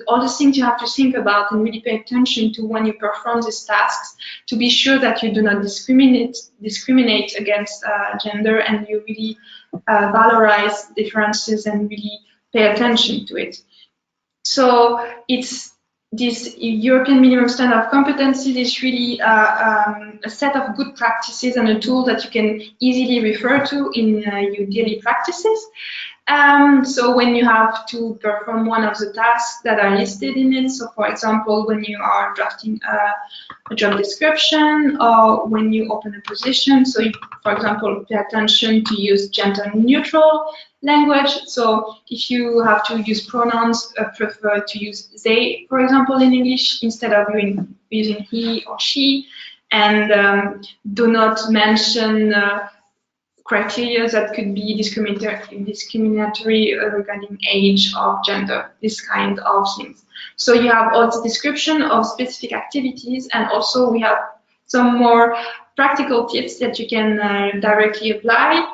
all the things you have to think about and really pay attention to when you perform these tasks, to be sure that you do not discriminate against gender, and you really valorize differences and really pay attention to it. So this European minimum standard of competencies is really a set of good practices and a tool that you can easily refer to in your daily practices. So when you have to perform one of the tasks that are listed in it, so for example, when you are drafting a job description, or when you open a position, so you, for example, pay attention to use gender neutral language. So if you have to use pronouns, prefer to use they, for example, in English, instead of using he or she, and do not mention criteria that could be discriminatory regarding age or gender, this kind of things. So you have also description of specific activities, and also we have some more practical tips that you can directly apply.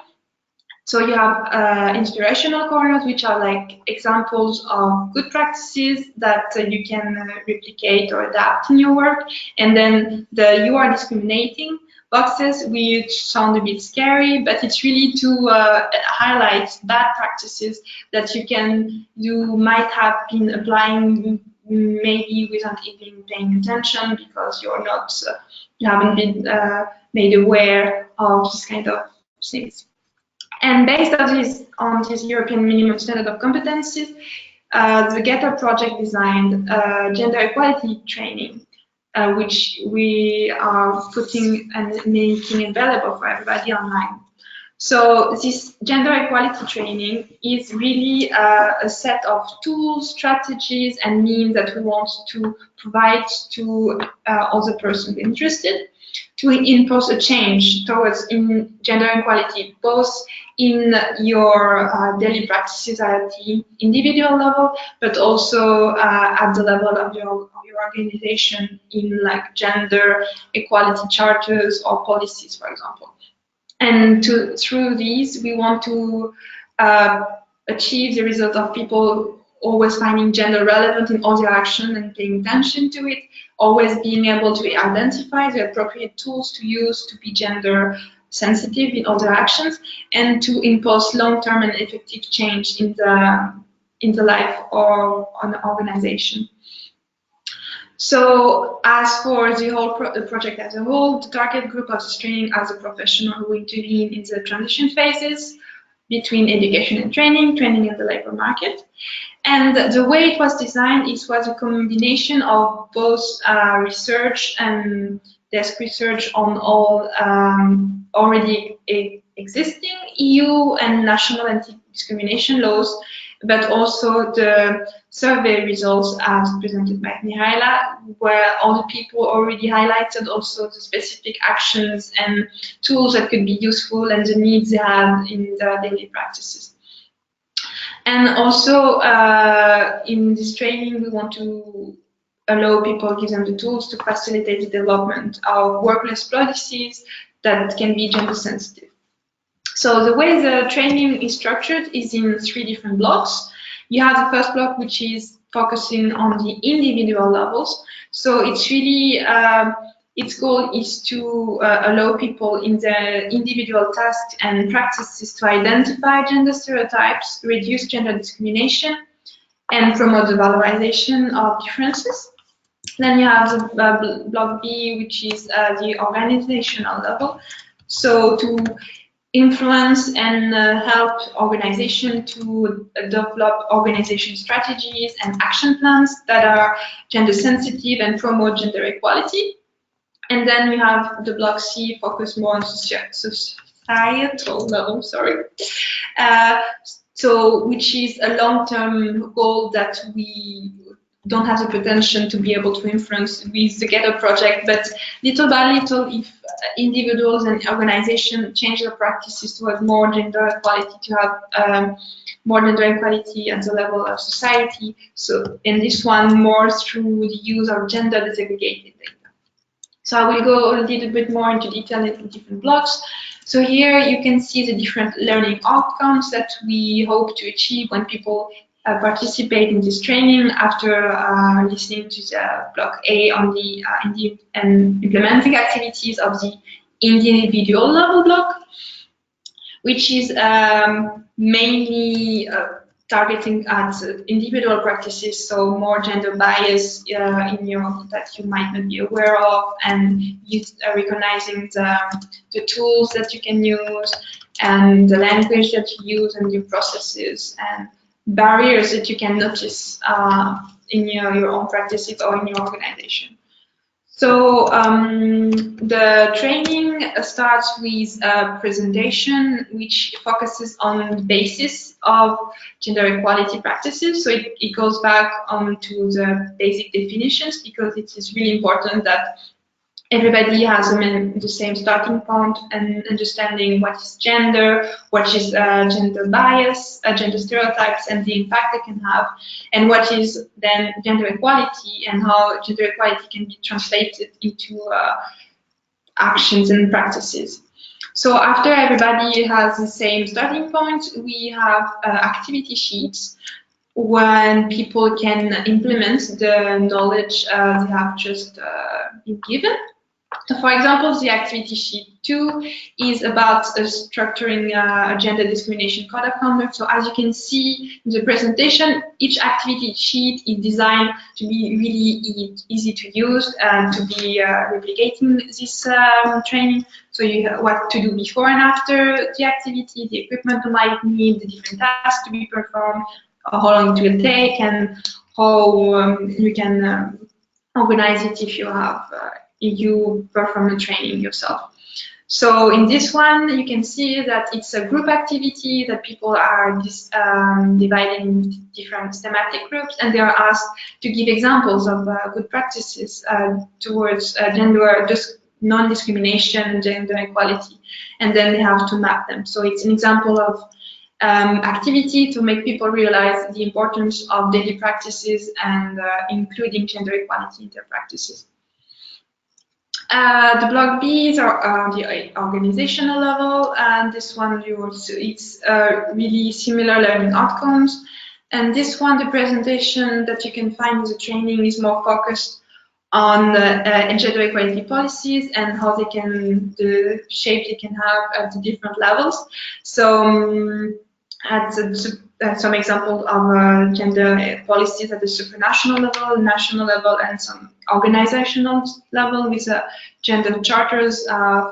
So you have inspirational corners, which are like examples of good practices that you can replicate or adapt in your work. And then the you are discriminating boxes, which sound a bit scary, but it's really to highlight bad practices that you might have been applying maybe without even paying attention, because you haven't been made aware of this kind of things. And based on this European minimum standard of competencies, the Getter project designed gender equality training, which we are putting and making available for everybody online. So this gender equality training is really a set of tools, strategies, and means that we want to provide to all the persons interested to impose a change towards gender equality, both in your daily practices at the individual level, but also at the level of your organization in like gender equality charters or policies, for example. And through these, we want to achieve the result of people always finding gender relevant in all their action and paying attention to it, always being able to identify the appropriate tools to use to be gender sensitive in all their actions, and to impose long-term and effective change in the life of an organization. So as for the whole project as a whole, the target group of this training are the professionals who intervene in the transition phases between education and training in the labor market. And the way it was designed, it was a combination of both research and desk research on all already existing EU and national anti-discrimination laws, but also the survey results as presented by Mihaela, where all the people already highlighted also the specific actions and tools that could be useful and the needs they have in their daily practices. And also in this training, we want to allow people, give them the tools to facilitate the development of workplace policies that can be gender sensitive. So the way the training is structured is in 3 different blocks. You have the first block, which is focusing on the individual levels. So it's really, its goal is to allow people in their individual tasks and practices to identify gender stereotypes, reduce gender discrimination, and promote the valorization of differences. Then you have the block B, which is the organizational level. So to influence and help organization to develop organization strategies and action plans that are gender sensitive and promote gender equality. And then we have the block C, focus more on societal level, so which is a long-term goal that we don't have the potential to be able to influence with the Ghetto project, but little by little, if individuals and organizations change their practices towards more gender equality, to have more gender equality at the level of society. So in this one, more through the use of gender disaggregated data. So I will go a little bit more into detail in different blocks. So here you can see the different learning outcomes that we hope to achieve when people participate in this training after listening to the block A on the implementing activities of the individual level block, which is mainly targeting at individual practices, so more gender bias in your that you might not be aware of, and recognizing the tools that you can use and the language that you use and your processes and barriers that you can notice in your own practices or in your organization. So the training starts with a presentation which focuses on the basis of gender equality practices. So it goes back to the basic definitions, because it is really important that everybody has the same starting point and understanding what is gender, what is gender bias, gender stereotypes, and the impact they can have, and what is then gender equality and how gender equality can be translated into actions and practices. So after everybody has the same starting point, we have activity sheets when people can implement the knowledge they have just been given. So for example, the activity sheet 2 is about structuring a gender discrimination code of conduct. So as you can see in the presentation, each activity sheet is designed to be really easy to use and to be replicating this training. So you have what to do before and after the activity, the equipment you might need, the different tasks to be performed, how long it will take, and how you can organize it if you have you perform the training yourself. So in this one, you can see that it's a group activity that people are divided in different thematic groups, and they are asked to give examples of good practices towards gender non-discrimination, gender equality, and then they have to map them. So it's an example of activity to make people realize the importance of daily practices and including gender equality in their practices. The block B's are the organizational level, and this one it's really similar learning outcomes. And this one, the presentation that you can find in the training is more focused on gender equality policies and how they can, the shape they can have at the different levels. So at some examples of gender policies at the supranational level, national level, and some organizational level with gender charters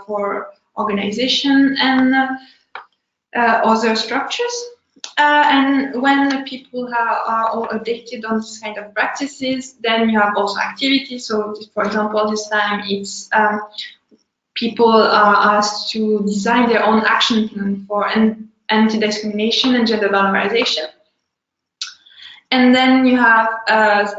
for organization and other structures. And when people are all updated on this kind of practices, then you have also activities. So, for example, this time it's people are asked to design their own action plan for anti-discrimination and gender valorization. And then you have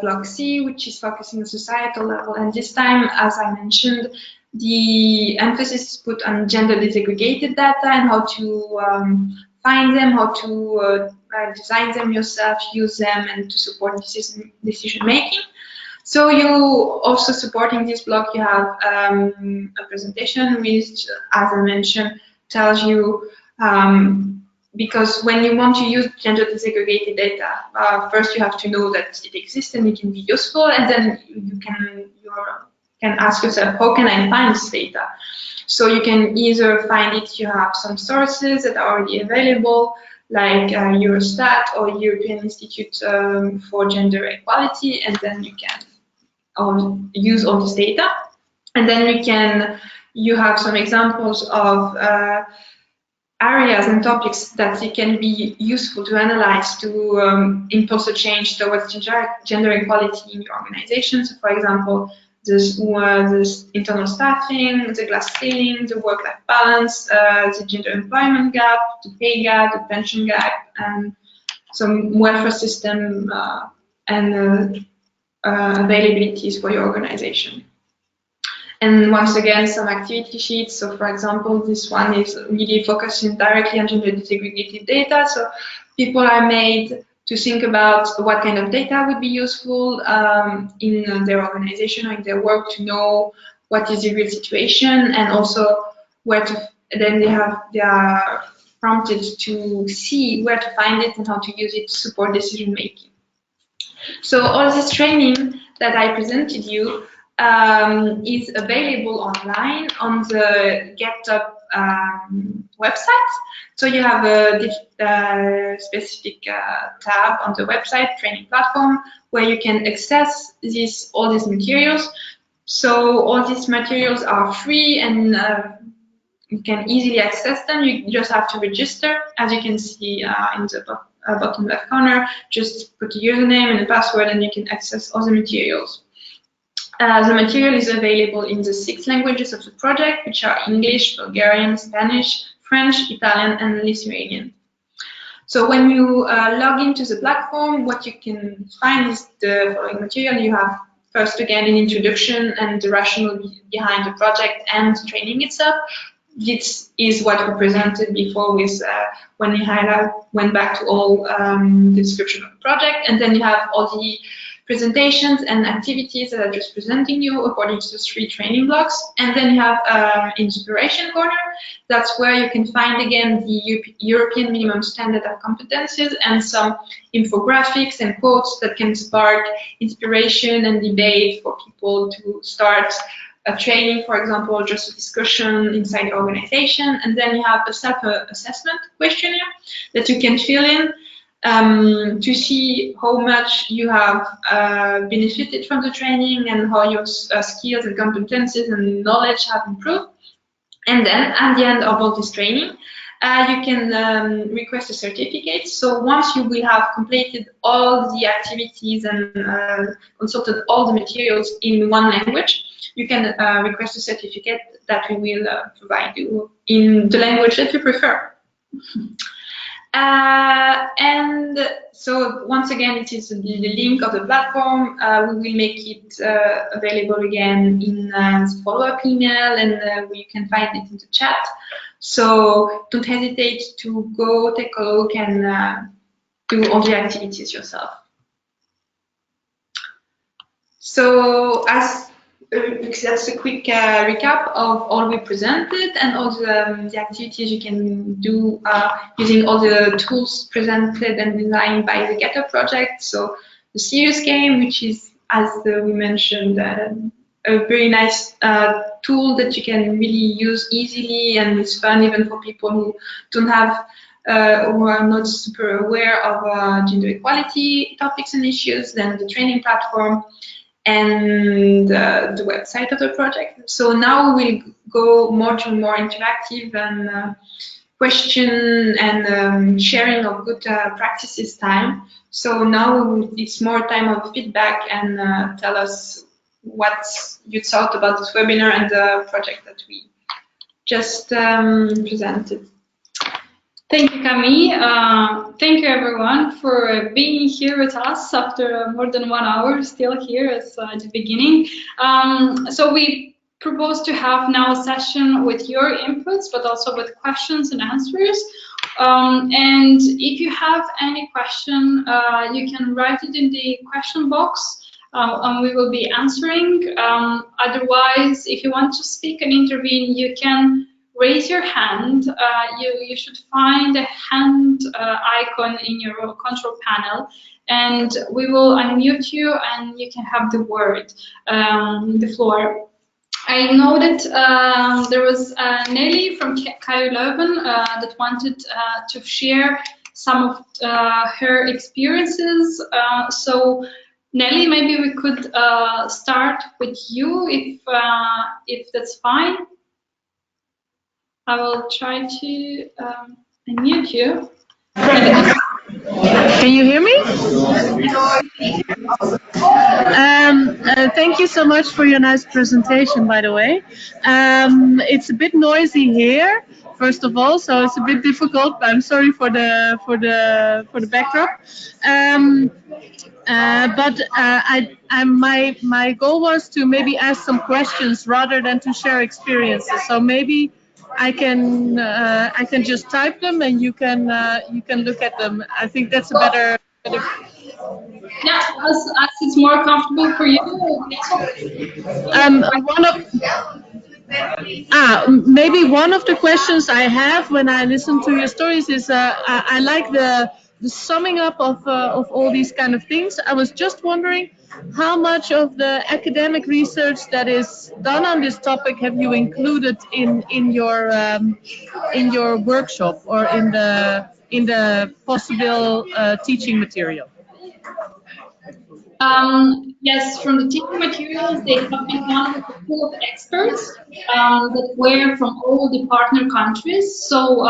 block C, which is focusing on societal level. And this time, as I mentioned, the emphasis is put on gender disaggregated data and how to find them, how to design them yourself, use them, and to support decision making. So you also supporting this block, you have a presentation which, as I mentioned, tells you because when you want to use gender disaggregated data, first you have to know that it exists and it can be useful, and then you can ask yourself, how can I find this data? So you can either find it, you have some sources that are already available, like Eurostat or European Institute for Gender Equality, and then you can use all this data. And then you have some examples of areas and topics that it can be useful to analyze to impulse a change towards gender equality in your organization. So, for example, this internal staffing, the glass ceiling, the work-life balance, the gender employment gap, the pay gap, the pension gap, and some welfare system and availabilities for your organization. And once again, some activity sheets. So, for example, this one is really focusing directly on gender disaggregated data. So, people are made to think about what kind of data would be useful in their organization or in their work to know what is the real situation, and also where to. Then they are prompted to see where to find it and how to use it to support decision making. So, all this training that I presented you is available online on the GetUp website. So you have a specific tab on the website, training platform, where you can access all these materials. So all these materials are free and you can easily access them. You just have to register, as you can see in the bottom left corner. Just put a username and a password and you can access all the materials. The material is available in the 6 languages of the project, which are English, Bulgarian, Spanish, French, Italian, and Lithuanian. So when you log into the platform, what you can find is the following material. You have first, again, an introduction and the rationale behind the project and the training itself. This is what we presented before with when we went back to all the description of the project, and then you have all the presentations and activities that are just presenting you according to the 3 training blocks. And then you have inspiration corner. That's where you can find again the European minimum standard of competencies and some infographics and quotes that can spark inspiration and debate for people to start a training, for example, or just a discussion inside the organization. And then you have a self-assessment questionnaire that you can fill in to see how much you have benefited from the training and how your skills and competencies and knowledge have improved. And then at the end of all this training, you can request a certificate. So once you will have completed all the activities and consulted all the materials in one language, you can request a certificate that we will provide you in the language that you prefer. And so once again, it is the link of the platform. We will make it available again in follow-up email, and you can find it in the chat. So don't hesitate to go take a look and do all the activities yourself. So that's a quick recap of all we presented and all the activities you can do using all the tools presented and designed by the Getter project. So the serious game, which is, as we mentioned, a very nice tool that you can really use easily, and it's fun even for people who don't have who are not super aware of gender equality topics and issues. Then the training platform and the website of the project. So now we'll go more to more interactive and question and sharing of good practices time. So now it's more time of feedback and tell us what you thought about this webinar and the project that we just presented. Thank you, Camille. Thank you, everyone, for being here with us after more than 1 hour, still here as at the beginning. So we propose to have now a session with your inputs, but also with questions and answers. And if you have any question, you can write it in the question box, and we will be answering. Otherwise, if you want to speak and intervene, you can raise your hand. You should find a hand icon in your control panel, and we will unmute you and you can have the word, the floor. I know that there was Nelly from KU Leuven that wanted to share some of her experiences. So Nelly, maybe we could start with you if that's fine. I will try to unmute you. Can you hear me? Thank you so much for your nice presentation, by the way. It's a bit noisy here, first of all, so it's a bit difficult. But I'm sorry for the backdrop. My goal was to maybe ask some questions rather than to share experiences. So maybe I can just type them and you can look at them. I think that's a better. Yeah, as it's more comfortable for you. Maybe one of the questions I have when I listen to your stories is I like the summing up of all these kind of things. I was just wondering how much of the academic research that is done on this topic have you included in your workshop or in the possible teaching material? Yes, from the teaching materials, they have been done with a pool of experts that were from all the partner countries. So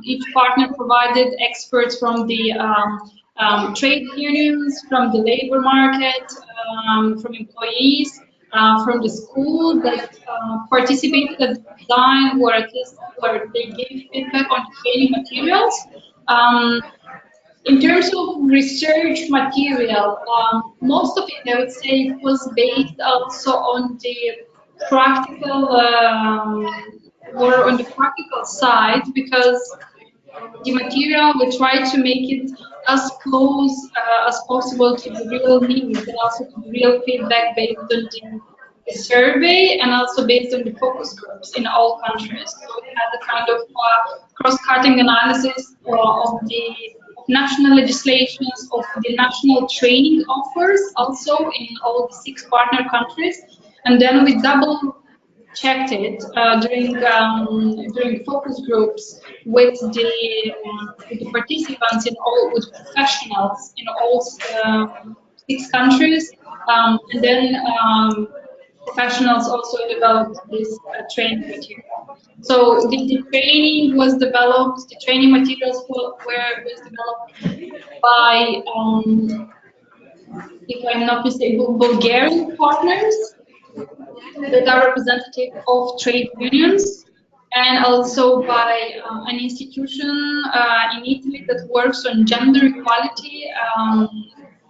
each partner provided experts from the trade unions, from the labor market, from employees, from the school that participated at the design where they gave feedback on the training materials. In terms of research material, most of it, I would say, was based also on the practical, more on the practical side, because the material, we try to make it as close as possible to the real needs and also to the real feedback based on the survey and also based on the focus groups in all countries. So we had a kind of cross-cutting analysis of the national legislations, of the national training offers, also in all the 6 partner countries, and then we double-checked it during focus groups with the participants with professionals in all 6 countries, and then professionals also developed this training material. So the training was developed, the training materials was developed by, if I'm not mistaken, Bulgarian partners, that are representative of trade unions, and also by an institution in Italy that works on gender equality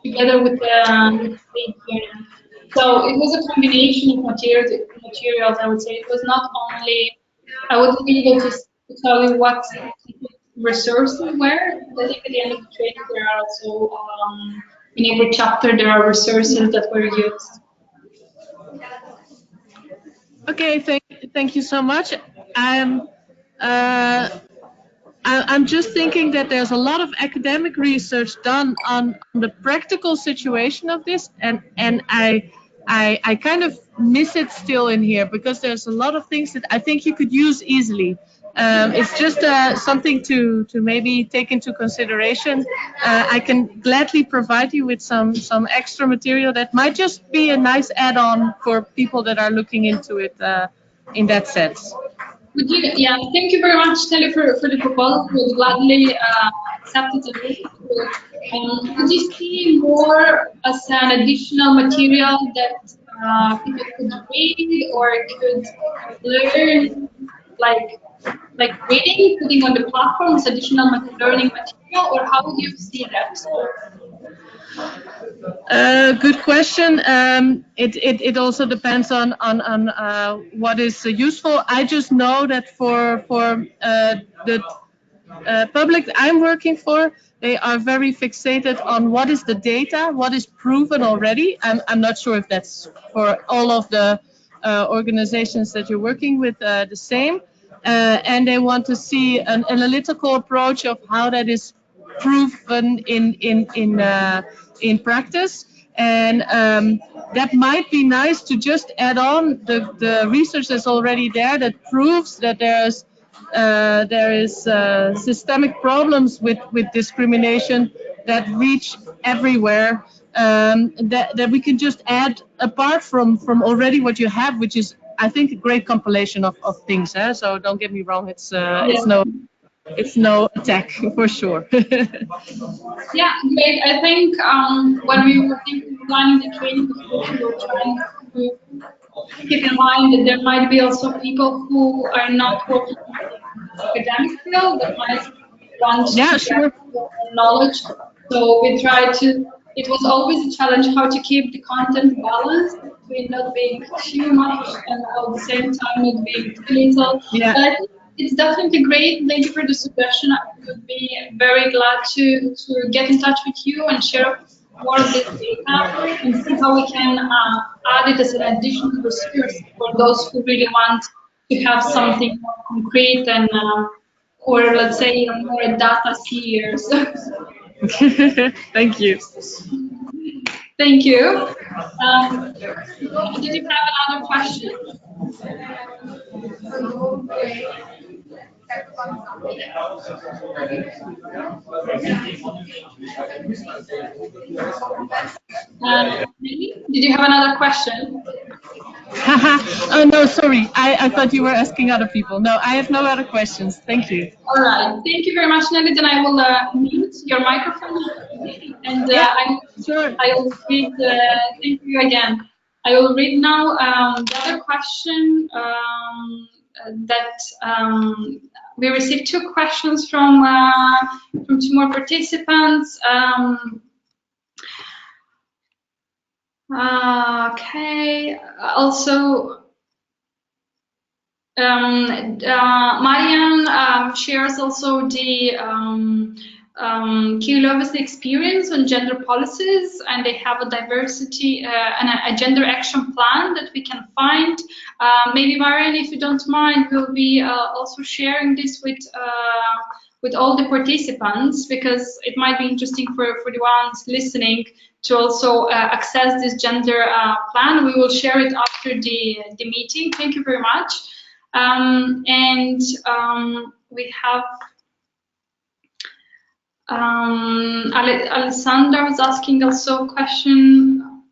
together with the trade union. So it was a combination of materials, I would say. It was not only, I wouldn't be able to tell you what resources were, but I think at the end of the training there are also, in every chapter there are resources that were used. Okay, thank you so much. I'm just thinking that there's a lot of academic research done on the practical situation of this, and I kind of miss it still in here, because there's a lot of things that I think you could use easily. It's just something to maybe take into consideration. I can gladly provide you with some extra material that might just be a nice add-on for people that are looking into it in that sense. Yeah, thank you very much, Telly, for the proposal. We'll gladly accept it. Could you see more as an additional material that people could read or could learn, like reading, putting on the platform as additional learning material, or how would you see that? Good question. It also depends on what is useful. I just know that for the public I'm working for, they are very fixated on what is the data, what is proven already. I'm not sure if that's for all of the organizations that you're working with the same. And they want to see an analytical approach of how that is proven in practice. And that might be nice to just add on the research that's already there that proves that there is systemic problems with discrimination that reach everywhere, that we can just add apart from already what you have, which is, I think, a great compilation of things. So don't get me wrong, it's no attack for sure. Yeah, great. I think when we were thinking of planning the training, we were trying to keep in mind that there might be also people who are not working in the academic field that might want to get knowledge. So we tried to, it was always a challenge how to keep the content balanced between not being too much and at the same time not being too little. Yeah. But I think it's definitely great. Thank you for the suggestion. I would be very glad to get in touch with you and share more of this data and see how we can add it as an additional resource for those who really want to have something more concrete and, or let's say, more data seers. Thank you. Thank you. Did you have another question? Did you have another question? Oh, no, sorry. I thought you were asking other people. No, I have no other questions. Thank you. All right. Thank you very much, Nelly. Then I will mute your microphone. And I will read, thank you again. I will read now the other question that we received 2 questions from 2 more participants. Okay. Also, Marianne shares also the Kilov's experience on gender policies, and they have a diversity and a gender action plan that we can find. Maybe Marianne, if you don't mind, we'll be also sharing this with all the participants, because it might be interesting for the ones listening to also access this gender plan. We will share it after the meeting. Thank you very much. And we have Alessandra was asking also a question,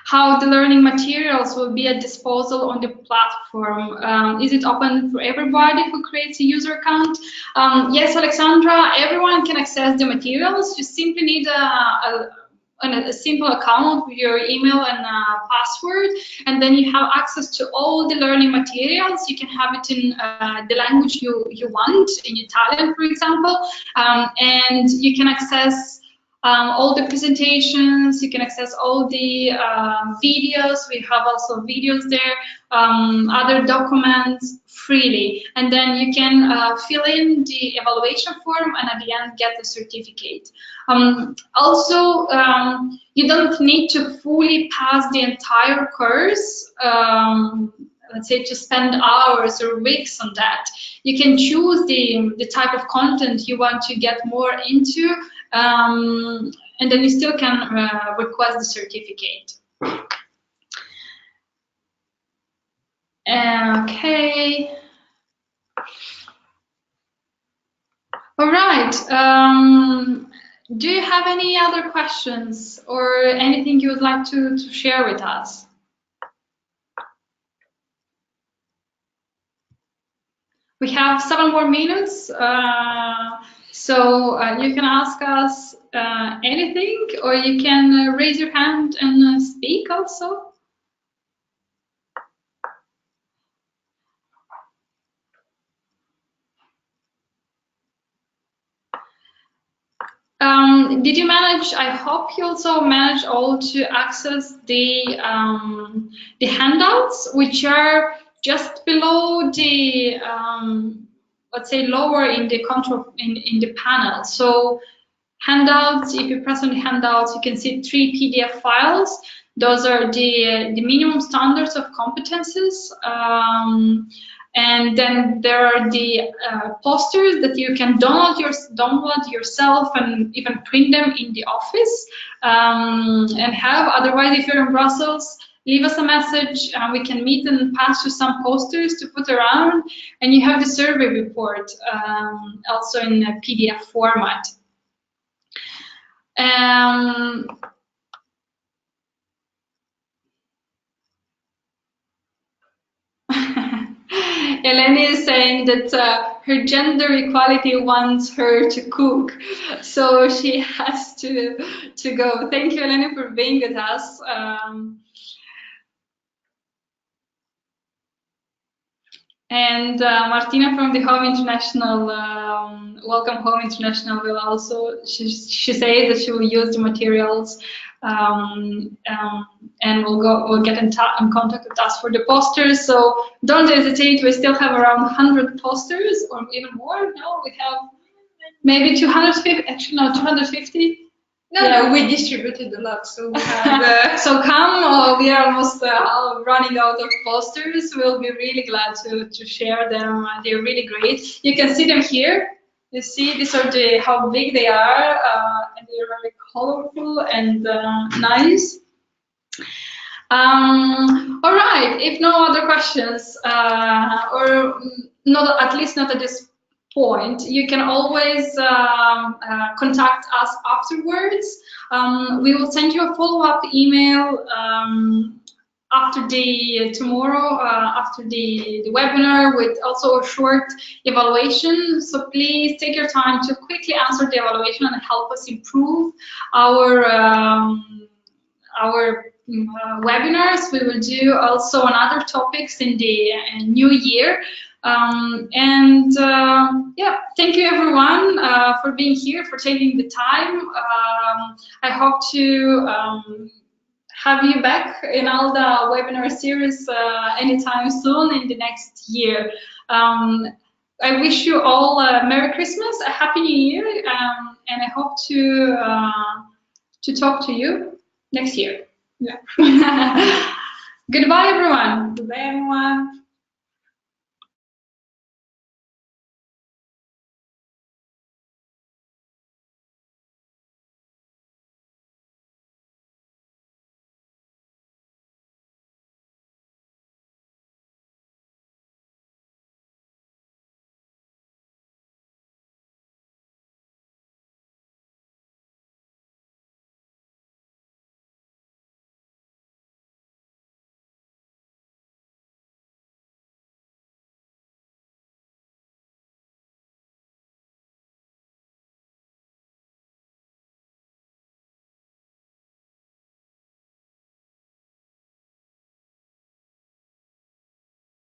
how the learning materials will be at disposal on the platform. Is it open for everybody who creates a user account? Yes, Alexandra, everyone can access the materials. You simply need a on a simple account with your email and password, and then you have access to all the learning materials. You can have it in the language you want, in Italian, for example, and you can access all the presentations, you can access all the videos. We have also videos there, other documents freely. And then you can fill in the evaluation form and at the end get the certificate. Also, you don't need to fully pass the entire course, let's say to spend hours or weeks on that. You can choose the type of content you want to get more into, and then you still can request the certificate. Okay. All right. Do you have any other questions or anything you would like to share with us? We have 7 more minutes, so you can ask us anything, or you can raise your hand and speak also. Did you manage? I hope you also managed all to access the handouts, which are just below the let's say lower in the control in the panel. So handouts, if you press on the handouts, you can see 3 PDF files. Those are the minimum standards of competences. And then there are the posters that you can download yourself and even print them in the office and have. Otherwise, if you're in Brussels, leave us a message and we can meet and pass you some posters to put around. And you have the survey report also in a PDF format. Eleni is saying that her gender equality wants her to cook, so she has to go. Thank you, Eleni, for being with us. And Martina from the Home International, Welcome Home International, will also, she says that she will use the materials and we'll get in contact with us for the posters. So don't hesitate. We still have around 100 posters, or even more. No, we have maybe 250. Actually, no, 250. No, we distributed a lot, so we have, so come. We are almost running out of posters. We'll be really glad to share them. They're really great. You can see them here. You see, these are how big they are, and they're very colorful and nice. All right. If no other questions, or not, at least not at this point, you can always contact us afterwards. We will send you a follow-up email after tomorrow after the webinar, with also a short evaluation. So please take your time to quickly answer the evaluation and help us improve our webinars. We will do also on other topics in the new year. Yeah, thank you everyone for being here, for taking the time. I hope to have you back in ALDA webinar series anytime soon in the next year. I wish you all a Merry Christmas, a Happy New Year, and I hope to talk to you next year. Yeah. Goodbye, everyone. goodbye, everyone.